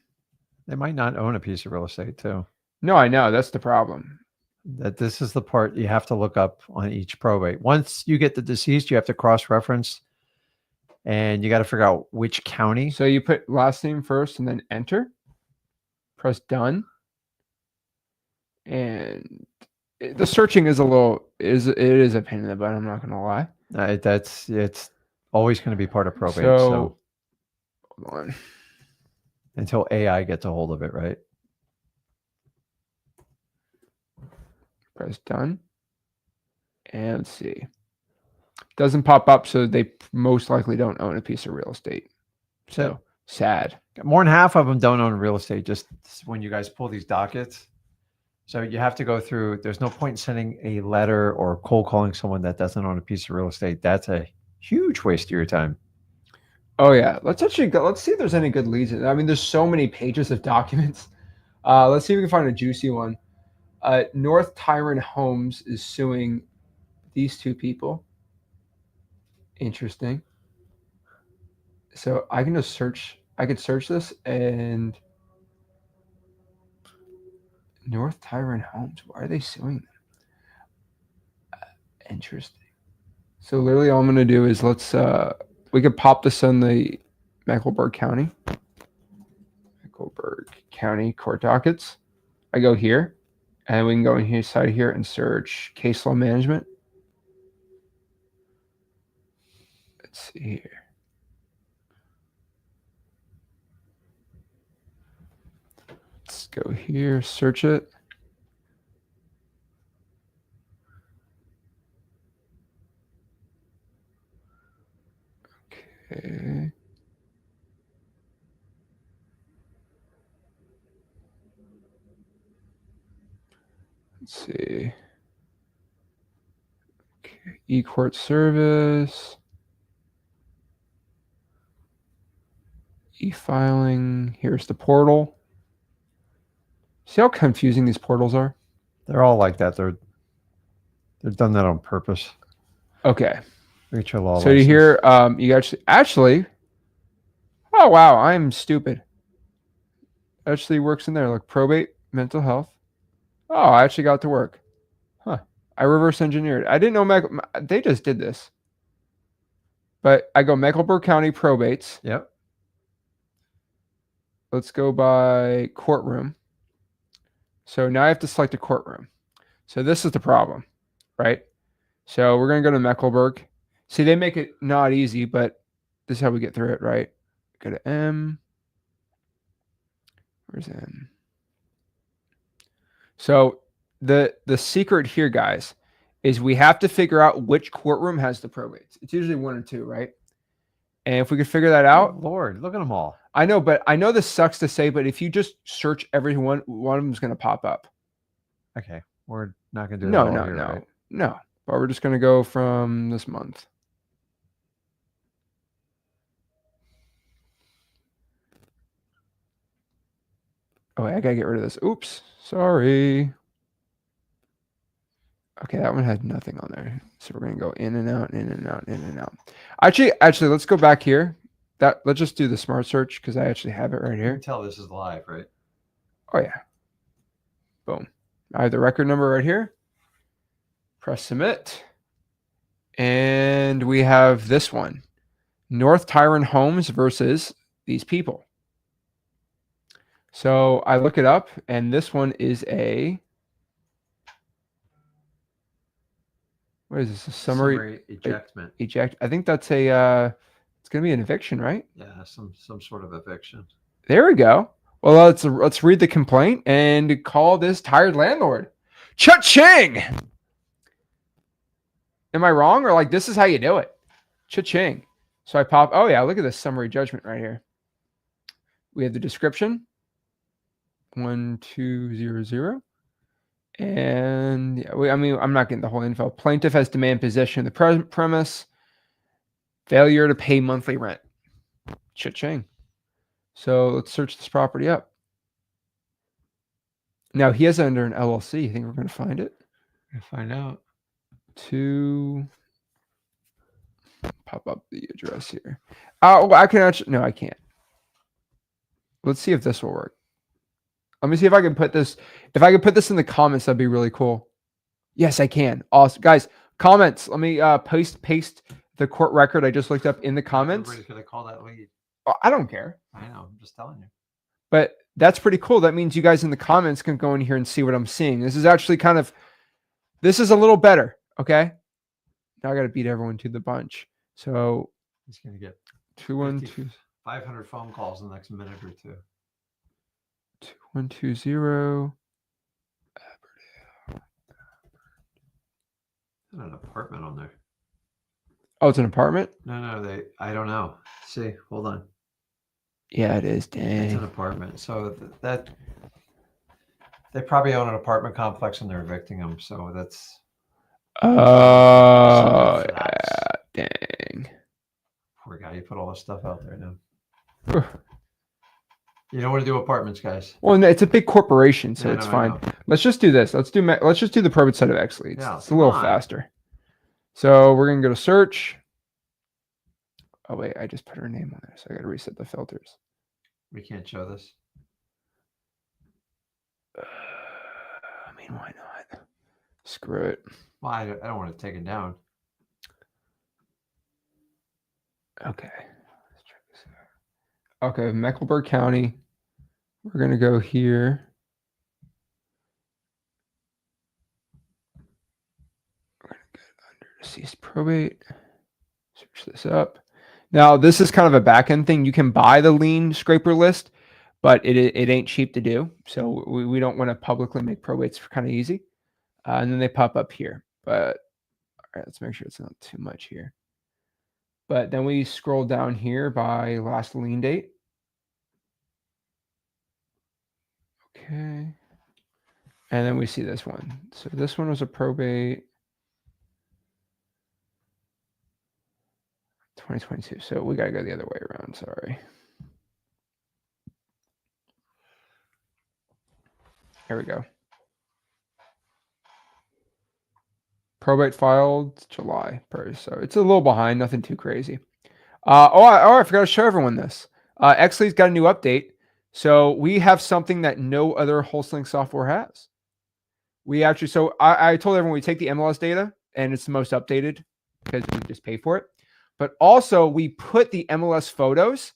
They might not own a piece of real estate too. No, I know. That's the problem. That this is the part you have to look up on each probate. Once you get the deceased, you have to cross-reference, and you got to figure out which county. So you put last name first and then enter. Press done. And the searching is it is a pain in the butt. I'm not going to lie. It's always going to be part of probate. So hold on. Until AI gets a hold of it, right? Press done. And let's see. Doesn't pop up, so they most likely don't own a piece of real estate. So sad. More than half of them don't own real estate, just when you guys pull these dockets. So you have to go through, there's no point in sending a letter or cold calling someone that doesn't own a piece of real estate. That's a huge waste of your time. Oh yeah. Let's actually go. Let's see if there's any good leads. I mean, there's so many pages of documents. Let's see if we can find a juicy one. North Tyrant Homes is suing these two people. Interesting. So I can just search. I could search this and North Tyrant Homes. Why are they suing them? Interesting. So literally all I'm going to do is we could pop this on the Mecklenburg County court dockets. I go here and we can go inside here and search case law management. Let's see here. Let's go here, search it. Okay. Let's see. Okay. E-court service. E-filing. Here's the portal. See how confusing these portals are? They're all like that. They're done that on purpose. Okay. Reach your law So you hear you actually oh wow, I'm stupid. Actually works in there, like probate, mental health. Oh, I actually got to work. Huh. I reverse engineered. I didn't know they just did this. But I go Mecklenburg County probates. Yep. Let's go by courtroom. So now I have to select a courtroom. So this is the problem, right? So we're going to go to Mecklenburg. See, they make it not easy, but this is how we get through it, right? Go to M. Where's M? So the secret here, guys, is we have to figure out which courtroom has the probates. It's usually one or two, right? And if we could figure that out, oh, Lord, look at them all. I know, but I know this sucks to say, but if you just search everyone, one of them is going to pop up. Okay, we're not going to do No, that. no, here, no, right? no. But we're just going to go from this month. Oh, I got to get rid of this. Oops, sorry. Okay, that one had nothing on there. So we're going to go in and out, in and out, in and out. Actually, let's go back here. Let's just do the smart search because I actually have it right You here. can tell this is live, right? Oh, yeah. Boom. I have the record number right here. Press submit. And we have this one. North Tyrone Homes versus these people. So I look it up, and this one is a, what is this? A summary ejectment. Eject. I think that's a, it's going to be an eviction, right? Yeah, some sort of eviction. There we go. Well, let's read the complaint and call this tired landlord. Cha-ching! Am I wrong? Or like, this is how you do it. Cha-ching. So I pop, oh yeah, look at this summary judgment right here. We have the description. 1200. And yeah, I mean, I'm not getting the whole info. Plaintiff has demand possession of the premise. Failure to pay monthly rent. Cha-ching. So let's search this property up. Now he has it under an LLC. You think we're going to find it? We'll find out. To pop up the address here. Oh, I can actually, no, I can't. Let's see if this will work. Let me see if I can put this. If I can put this in the comments, that'd be really cool. Yes, I can. Awesome. Guys, comments. Let me paste the court record I just looked up in the comments. Everybody's going to call that lead. Oh, I don't care. I know. I'm just telling you. But that's pretty cool. That means you guys in the comments can go in here and see what I'm seeing. This is actually kind of, this is a little better. Okay. Now I got to beat everyone to the bunch. So He's going to get 212. 500 phone calls in the next minute or two. 2120. An apartment on there. Oh, it's an apartment? No, I don't know. See, hold on. Yeah, it is. It's an Dang. apartment. So that they probably own an apartment complex and they're evicting them. So that's Oh, for that. yeah, dang. Poor guy. You put all this stuff out there now. You don't want to do apartments, guys. Well, no, it's a big corporation, so Yeah, it's no, I fine. know. Let's just do this. Let's just do the probate side of X leads. Yeah, it's a little come on. faster. So we're gonna go to search. Oh wait, I just put her name on there, so I got to reset the filters. We can't show this. I mean, why not? Screw it. Well, I don't want to take it down. Okay. Let's check this out. Okay, Mecklenburg County. We're gonna go here. We're gonna get under deceased probate. Search this up. Now, this is kind of a back end thing. You can buy the lien scraper list, but it ain't cheap to do. So we don't want to publicly make probates kind of easy. And then they pop up here. But all right, let's make sure it's not too much here. But then we scroll down here by last lien date. Okay. And then we see this one. So this one was a probate 2022. So we got to go the other way around. Sorry. Here we go. Probate filed July 1st. So it's a little behind, nothing too crazy. I forgot to show everyone this. Xlead's got a new update. So we have something that no other wholesaling software has. We actually, so I told everyone we take the MLS data and it's the most updated because we just pay for it. But also we put the MLS photos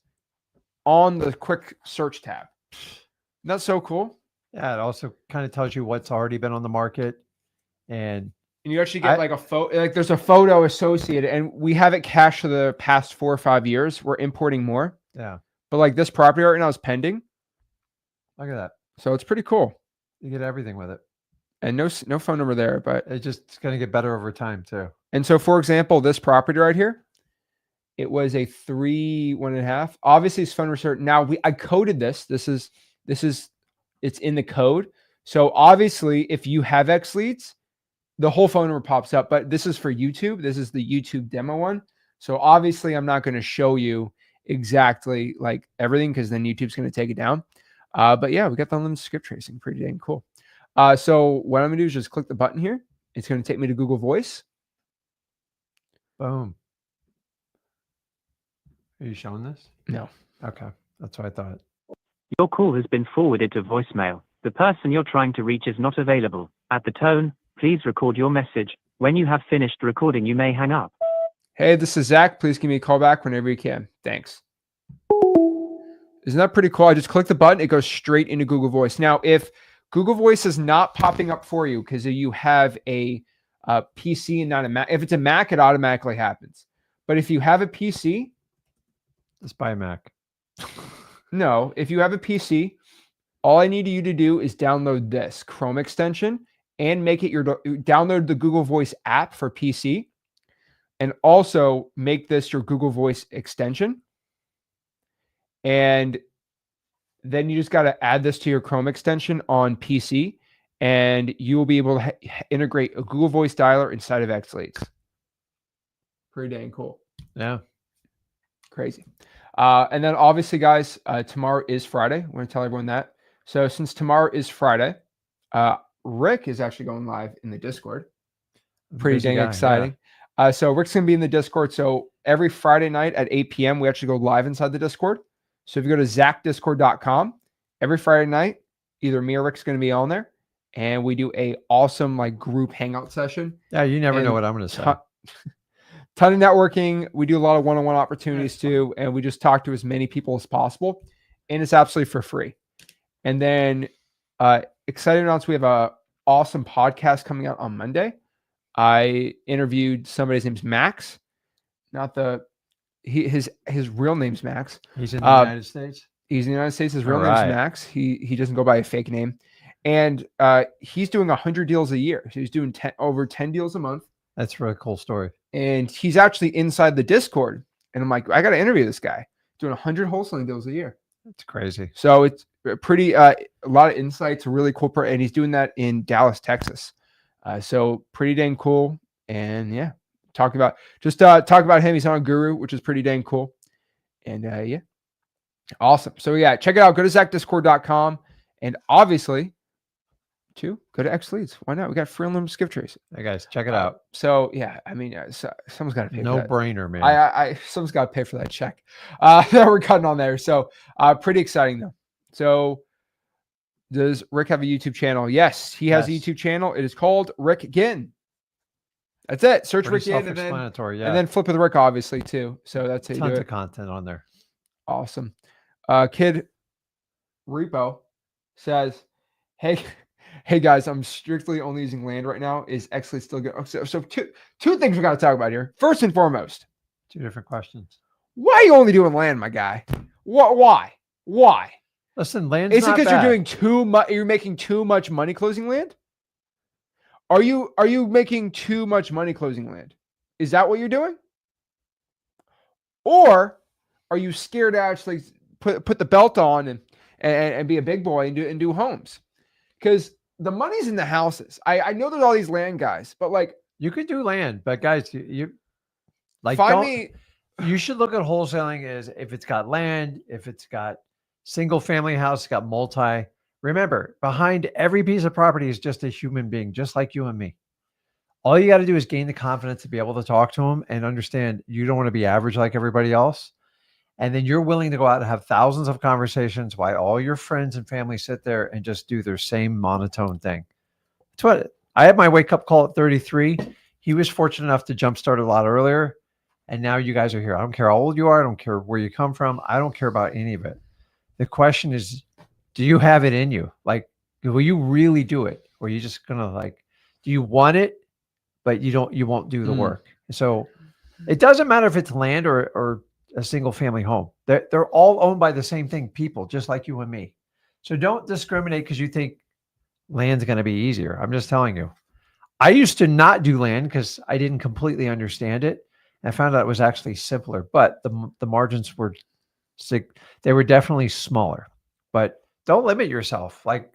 on the quick search tab. That's so cool. Yeah, it also kind of tells you what's already been on the market. And you actually get like a photo, like there's a photo associated, and we have it cached for the past 4 or 5 years. We're importing more. Yeah. But like this property right now is pending. Look at that. So it's pretty cool. You get everything with it. And no phone number there, but It's going to get better over time too. And so, for example, this property right here, it was a 3.5. Obviously, it's phone research. Now I coded this. This is it's in the code. So obviously, if you have X leads, the whole phone number pops up. But this is for YouTube. This is the YouTube demo one. So obviously, I'm not going to show you exactly like everything because then YouTube's going to take it down. But yeah, we got the unlimited skip tracing. Pretty dang cool. So what I'm going to do is just click the button here. It's going to take me to Google Voice. Boom. Are you showing this? No. Okay. That's what I thought. Your call has been forwarded to voicemail. The person you're trying to reach is not available. At the tone, please record your message. When you have finished recording, you may hang up. Hey, this is Zach. Please give me a call back whenever you can. Thanks. Isn't that pretty cool? I just click the button. It goes straight into Google Voice. Now, if Google Voice is not popping up for you because you have a PC and not a Mac, if it's a Mac, it automatically happens. But if you have a PC, Just buy a Mac. no, if you have a PC, all I need you to do is download this Chrome extension and make it download the Google Voice app for PC and also make this your Google Voice extension. And then you just got to add this to your Chrome extension on PC and you will be able to integrate a Google Voice dialer inside of XLeads. Pretty dang cool. Yeah. Crazy. And then obviously, guys, tomorrow is Friday. We're going to tell everyone that. So since tomorrow is Friday, Rick is actually going live in the Discord. Pretty Busy dang guy, exciting. So Rick's going to be in the Discord. So every Friday night at 8 p.m., we actually go live inside the Discord. So if you go to zachdiscord.com, every Friday night, either me or Rick's going to be on there. And we do a awesome like group hangout session. Yeah, you never know what I'm going to say. Ton of networking. We do a lot of one-on-one opportunities too. And we just talk to as many people as possible. And it's absolutely for free. And then excited to announce we have a awesome podcast coming out on Monday. I interviewed somebody's name's Max. Not his real name's Max. He's in the United States. He's in the United States. His real name's Max. He doesn't go by a fake name. And he's doing 100 deals a year. So he's doing over 10 deals a month. That's a really cool story. And he's actually inside the Discord. And I'm like, I got to interview this guy. Doing 100 wholesaling deals a year. That's crazy. So it's pretty, a lot of insights, a really cool and he's doing that in Dallas, Texas. So pretty dang cool. And yeah, talk about him. He's on a Guru, which is pretty dang cool. And yeah, awesome. So yeah, check it out. Go to zachdiscord.com and obviously go to XLeads. Why not? We got free unlimited skip trace. Hey guys, check it out. So yeah, I mean, someone's got to pay. No for that. brainer, man. Someone's got to pay for that check that we're cutting on there. So pretty exciting though. So does Rick have a YouTube channel? Yes, he has a YouTube channel. It is called Rick Ginn. That's it. Search Rick Ginn and then flip with Rick, obviously too. So that's how you do it. Tons of content on there. Awesome. Kid Repo says, Hey guys, I'm strictly only using land right now. Is XLeads still good? So two things we got to talk about here. First and foremost, two different questions. Why are you only doing land, my guy? Why? Listen, land's is it not because bad. you're doing too much? You're making too much money closing land? Are you making too much money closing land? Is that what you're doing? Or are you scared to actually put the belt on and be a big boy and do homes? Because the money's in the houses. I know there's all these land guys, but like you could do land, but guys, you like you should look at wholesaling as if it's got land, if it's got single family house, it's got multi. Remember, behind every piece of property is just a human being, just like you and me. All you got to do is gain the confidence to be able to talk to them and understand you don't want to be average like everybody else. And then you're willing to go out and have thousands of conversations while all your friends and family sit there and just do their same monotone thing. That's what I had my wake up call at 33. He was fortunate enough to jumpstart a lot earlier. And now you guys are here. I don't care how old you are. I don't care where you come from. I don't care about any of it. The question is, do you have it in you? Like, will you really do it? Or are you just going to do you want it, but you won't do the work? So it doesn't matter if it's land or a single family home. They're all owned by the same thing, people, just like you and me. So don't discriminate because you think land's going to be easier. I'm just telling you. I used to not do land because I didn't completely understand it. I found out it was actually simpler, but the margins were they were definitely smaller. But don't limit yourself. Like,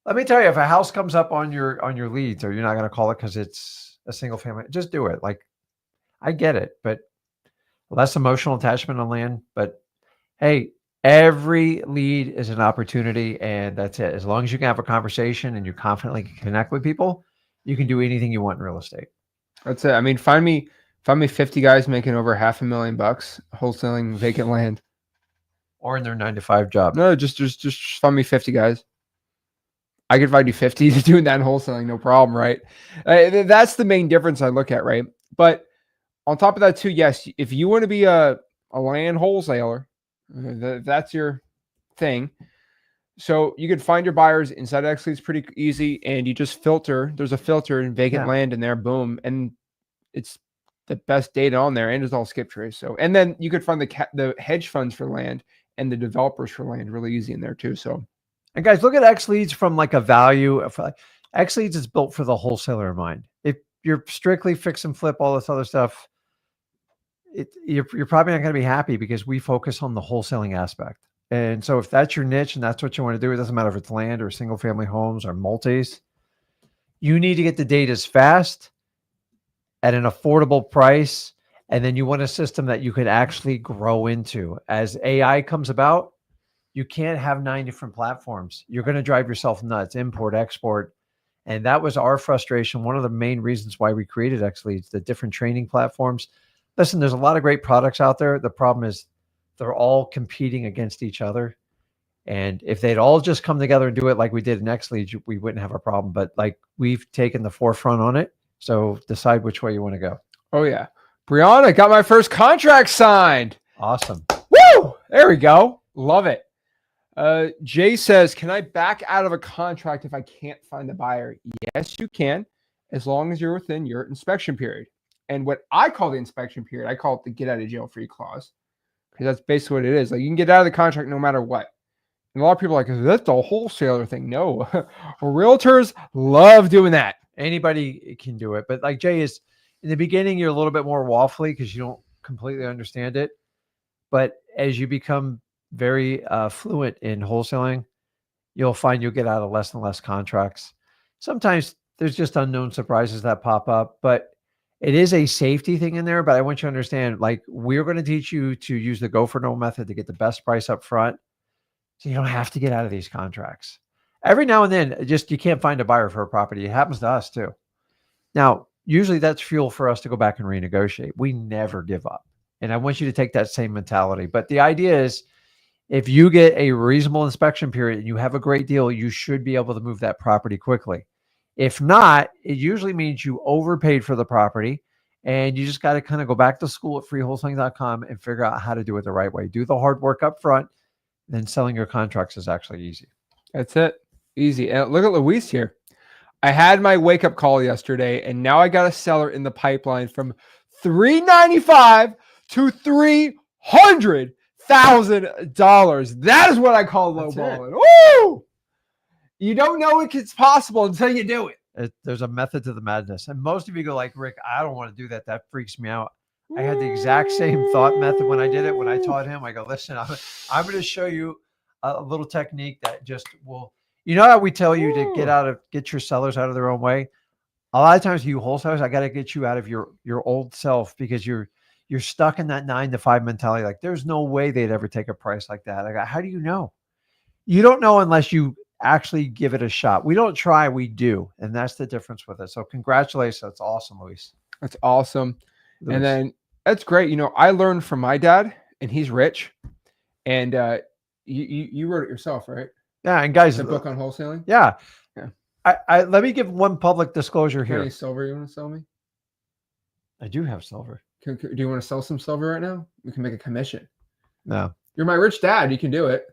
let me tell you, if a house comes up on your leads, or you're not going to call it because it's a single family, just do it. Like, I get it, but less emotional attachment on land. But hey, every lead is an opportunity, and that's it. As long as you can have a conversation and you confidently connect with people, you can do anything you want in real estate. That's it. I mean, find me 50 guys making over $500,000 wholesaling vacant land, or in their 9-to-5 job. No, just find me 50 guys. I could find you 50 doing that in wholesaling, no problem, right? That's the main difference I look at, right? But on top of that too, yes, if you want to be a land wholesaler, that's your thing. So you can find your buyers inside X Leads pretty easy, and you just filter. There's a filter in vacant land in there, boom, and it's the best data on there, and it's all skip trace. So, and then you could find the hedge funds for land and the developers for land really easy in there too. So, and guys, look at X Leads from like a value of X Leads is built for the wholesaler in mind. If you're strictly fix and flip, all this other stuff, you're probably not going to be happy because we focus on the wholesaling aspect. And so if that's your niche and that's what you want to do, it doesn't matter if it's land or single family homes or multis, you need to get the data fast at an affordable price. And then you want a system that you can actually grow into. As AI comes about, you can't have 9 different platforms. You're going to drive yourself nuts, import, export. And that was our frustration. One of the main reasons why we created X Leads, the different training platforms. Listen, there's a lot of great products out there. The problem is they're all competing against each other. And if they'd all just come together and do it like we did in X Leads, we wouldn't have a problem. But like we've taken the forefront on it. So decide which way you want to go. oh yeah. Brianna, got my first contract signed. Awesome. Woo! There we go. Love it. Jay says, can I back out of a contract if I can't find the buyer? Yes, you can, as long as you're within your inspection period. And what I call the inspection period, I call it the get out of jail free clause, because that's basically what it is. Like, you can get out of the contract no matter what. And a lot of people are like, that's the wholesaler thing. No, realtors love doing that. Anybody can do it. But like Jay is, in the beginning, you're a little bit more waffly because you don't completely understand it. But as you become very fluent in wholesaling, you'll find you'll get out of less and less contracts. Sometimes there's just unknown surprises that pop up, but it is a safety thing in there. But I want you to understand, like, we're going to teach you to use the go for no method to get the best price up front. So you don't have to get out of these contracts. Every now and then, just you can't find a buyer for a property. It happens to us too. Now, usually that's fuel for us to go back and renegotiate. We never give up. And I want you to take that same mentality. But the idea is, if you get a reasonable inspection period and you have a great deal, you should be able to move that property quickly. If not, it usually means you overpaid for the property, and you just got to kind of go back to school at freewholesaling.com and figure out how to do it the right way. Do the hard work up front, then selling your contracts is actually easy. That's it. Easy. And look at Luis here. I had my wake up call yesterday, and now I got a seller in the pipeline from $395 to $300,000. That is what I call lowballing. Woo! You don't know it's possible until you do it. There's a method to the madness. And most of you go like, Rick, I don't want to do that. That freaks me out. I had the exact same thought method when I did it. When I taught him, I go, listen, I'm going to show you a little technique that just will, you know how we tell you to get your sellers out of their own way? A lot of times you wholesalers, I got to get you out of your old self, because you're stuck in that 9 to 5 mentality. Like, there's no way they'd ever take a price like that. I go, how do you know? You don't know unless you actually give it a shot. We don't try, we do. And that's the difference with it. So congratulations. That's awesome, Luis. That's awesome. And then that's great. You know, I learned from my dad, and he's rich. And you wrote it yourself, right? Yeah. And guys, the book on wholesaling. Yeah. I let me give one public disclosure here. Any silver you want to sell me? I do have silver. Do you want to sell some silver right now? We can make a commission. No. You're my rich dad. You can do it.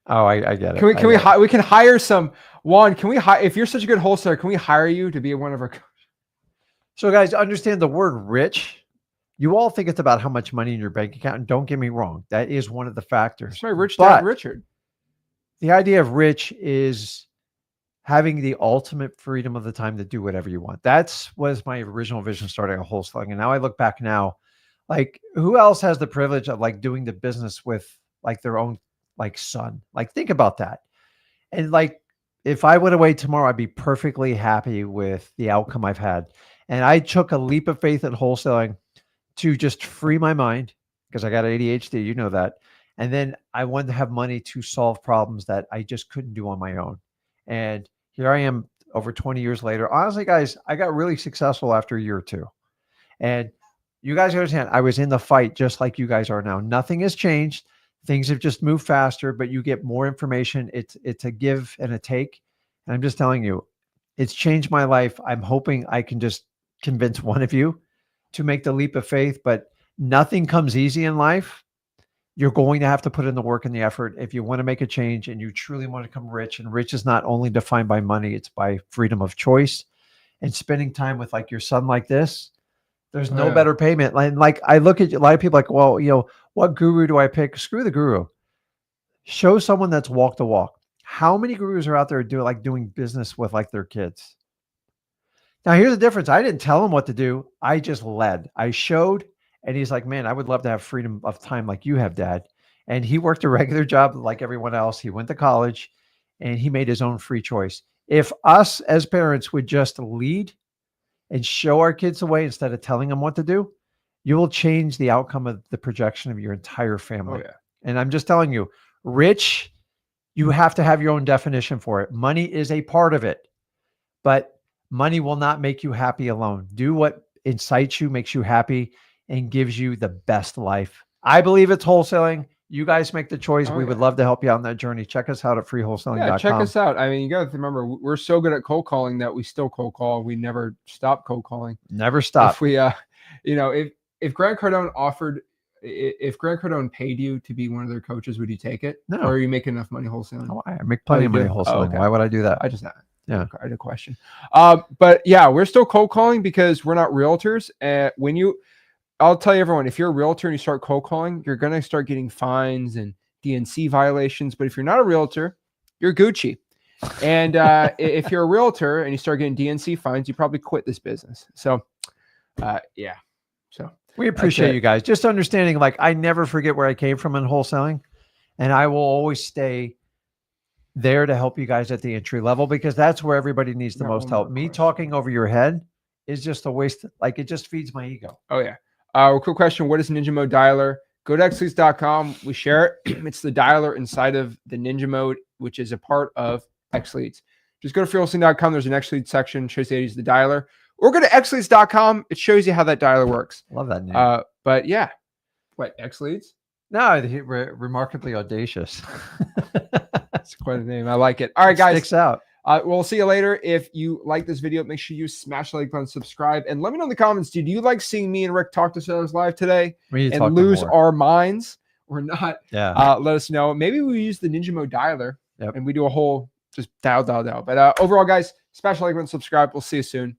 Oh, I get it. We can hire some Juan. Can we hire, if you're such a good wholesaler, can we hire you to be one of our? So guys, understand the word rich. You all think it's about how much money in your bank account. And don't get me wrong. That is one of the factors. It's my rich dad, Richard. The idea of rich is having the ultimate freedom of the time to do whatever you want. That's was my original vision starting a wholesaling. And now I look back now, like, who else has the privilege of like doing the business with like their own like son? Like, think about that. And like, if I went away tomorrow, I'd be perfectly happy with the outcome I've had. And I took a leap of faith at wholesaling to just free my mind, because I got ADHD, you know that. And then I wanted to have money to solve problems that I just couldn't do on my own. And here I am over 20 years later. Honestly, guys, I got really successful after a year or two. And you guys understand, I was in the fight just like you guys are now. Nothing has changed. Things have just moved faster, but you get more information. It's a give and a take. And I'm just telling you, it's changed my life. I'm hoping I can just convince one of you to make the leap of faith, but nothing comes easy in life. You're going to have to put in the work and the effort if you want to make a change and you truly want to become rich. And rich is not only defined by money, it's by freedom of choice and spending time with like your son like this. There's no better payment. Like I look at a lot of people like, well, what guru do I pick? Screw the guru. Show someone that's walk the walk. How many gurus are out there doing business with like their kids? Now, here's the difference. I didn't tell him what to do. I just led. I showed, and he's like, man, I would love to have freedom of time like you have, Dad. And he worked a regular job like everyone else. He went to college, and he made his own free choice. If us as parents would just lead and show our kids the way instead of telling them what to do, you will change the outcome of the projection of your entire family. Oh, yeah. And I'm just telling you, rich, you have to have your own definition for it. Money is a part of it, but money will not make you happy alone. Do what incites you, makes you happy, and gives you the best life. I believe it's wholesaling. You guys make the choice. We would love to help you out on that journey. Check us out at freewholesaling.com. Yeah, check us out. I mean, you got to remember, we're so good at cold calling that we still cold call. We never stop cold calling. Never stop. If we, if Grant Cardone paid you to be one of their coaches, would you take it? No. Or are you making enough money wholesaling? Oh, I make plenty of money wholesaling. Oh, okay. Why would I do that? I just Yeah. I had a question. But yeah, we're still cold calling because we're not realtors. I'll tell you everyone, if you're a realtor and you start cold calling, you're going to start getting fines and DNC violations. But if you're not a realtor, you're Gucci. And if you're a realtor and you start getting DNC fines, you probably quit this business. So yeah. So we appreciate you guys. Just understanding, like, I never forget where I came from in wholesaling, and I will always stay there to help you guys at the entry level because that's where everybody needs the most help. Me talking over your head is just a waste. Like, it just feeds my ego. Oh yeah. Quick question. What is Ninja Mode Dialer? Go to xleads.com. We share it. It's the dialer inside of the Ninja Mode, which is a part of XLeads. Just go to freewholesaling.com. There's an XLeads section. Shows you how to use the dialer. Or go to xleads.com. It shows you how that dialer works. Love that name. But yeah. What, XLeads? No, remarkably audacious. That's quite a name. I like it. All right, guys. Sticks out. We'll see you later. If you like this video, make sure you smash the like button, subscribe, and let me know in the comments, did you like seeing me and Rick talk to sellers live today and lose our minds or not? Yeah. Let us know. Maybe we use the Ninja Mode dialer and we do a whole just dial. But overall, guys, smash the like button, subscribe. We'll see you soon.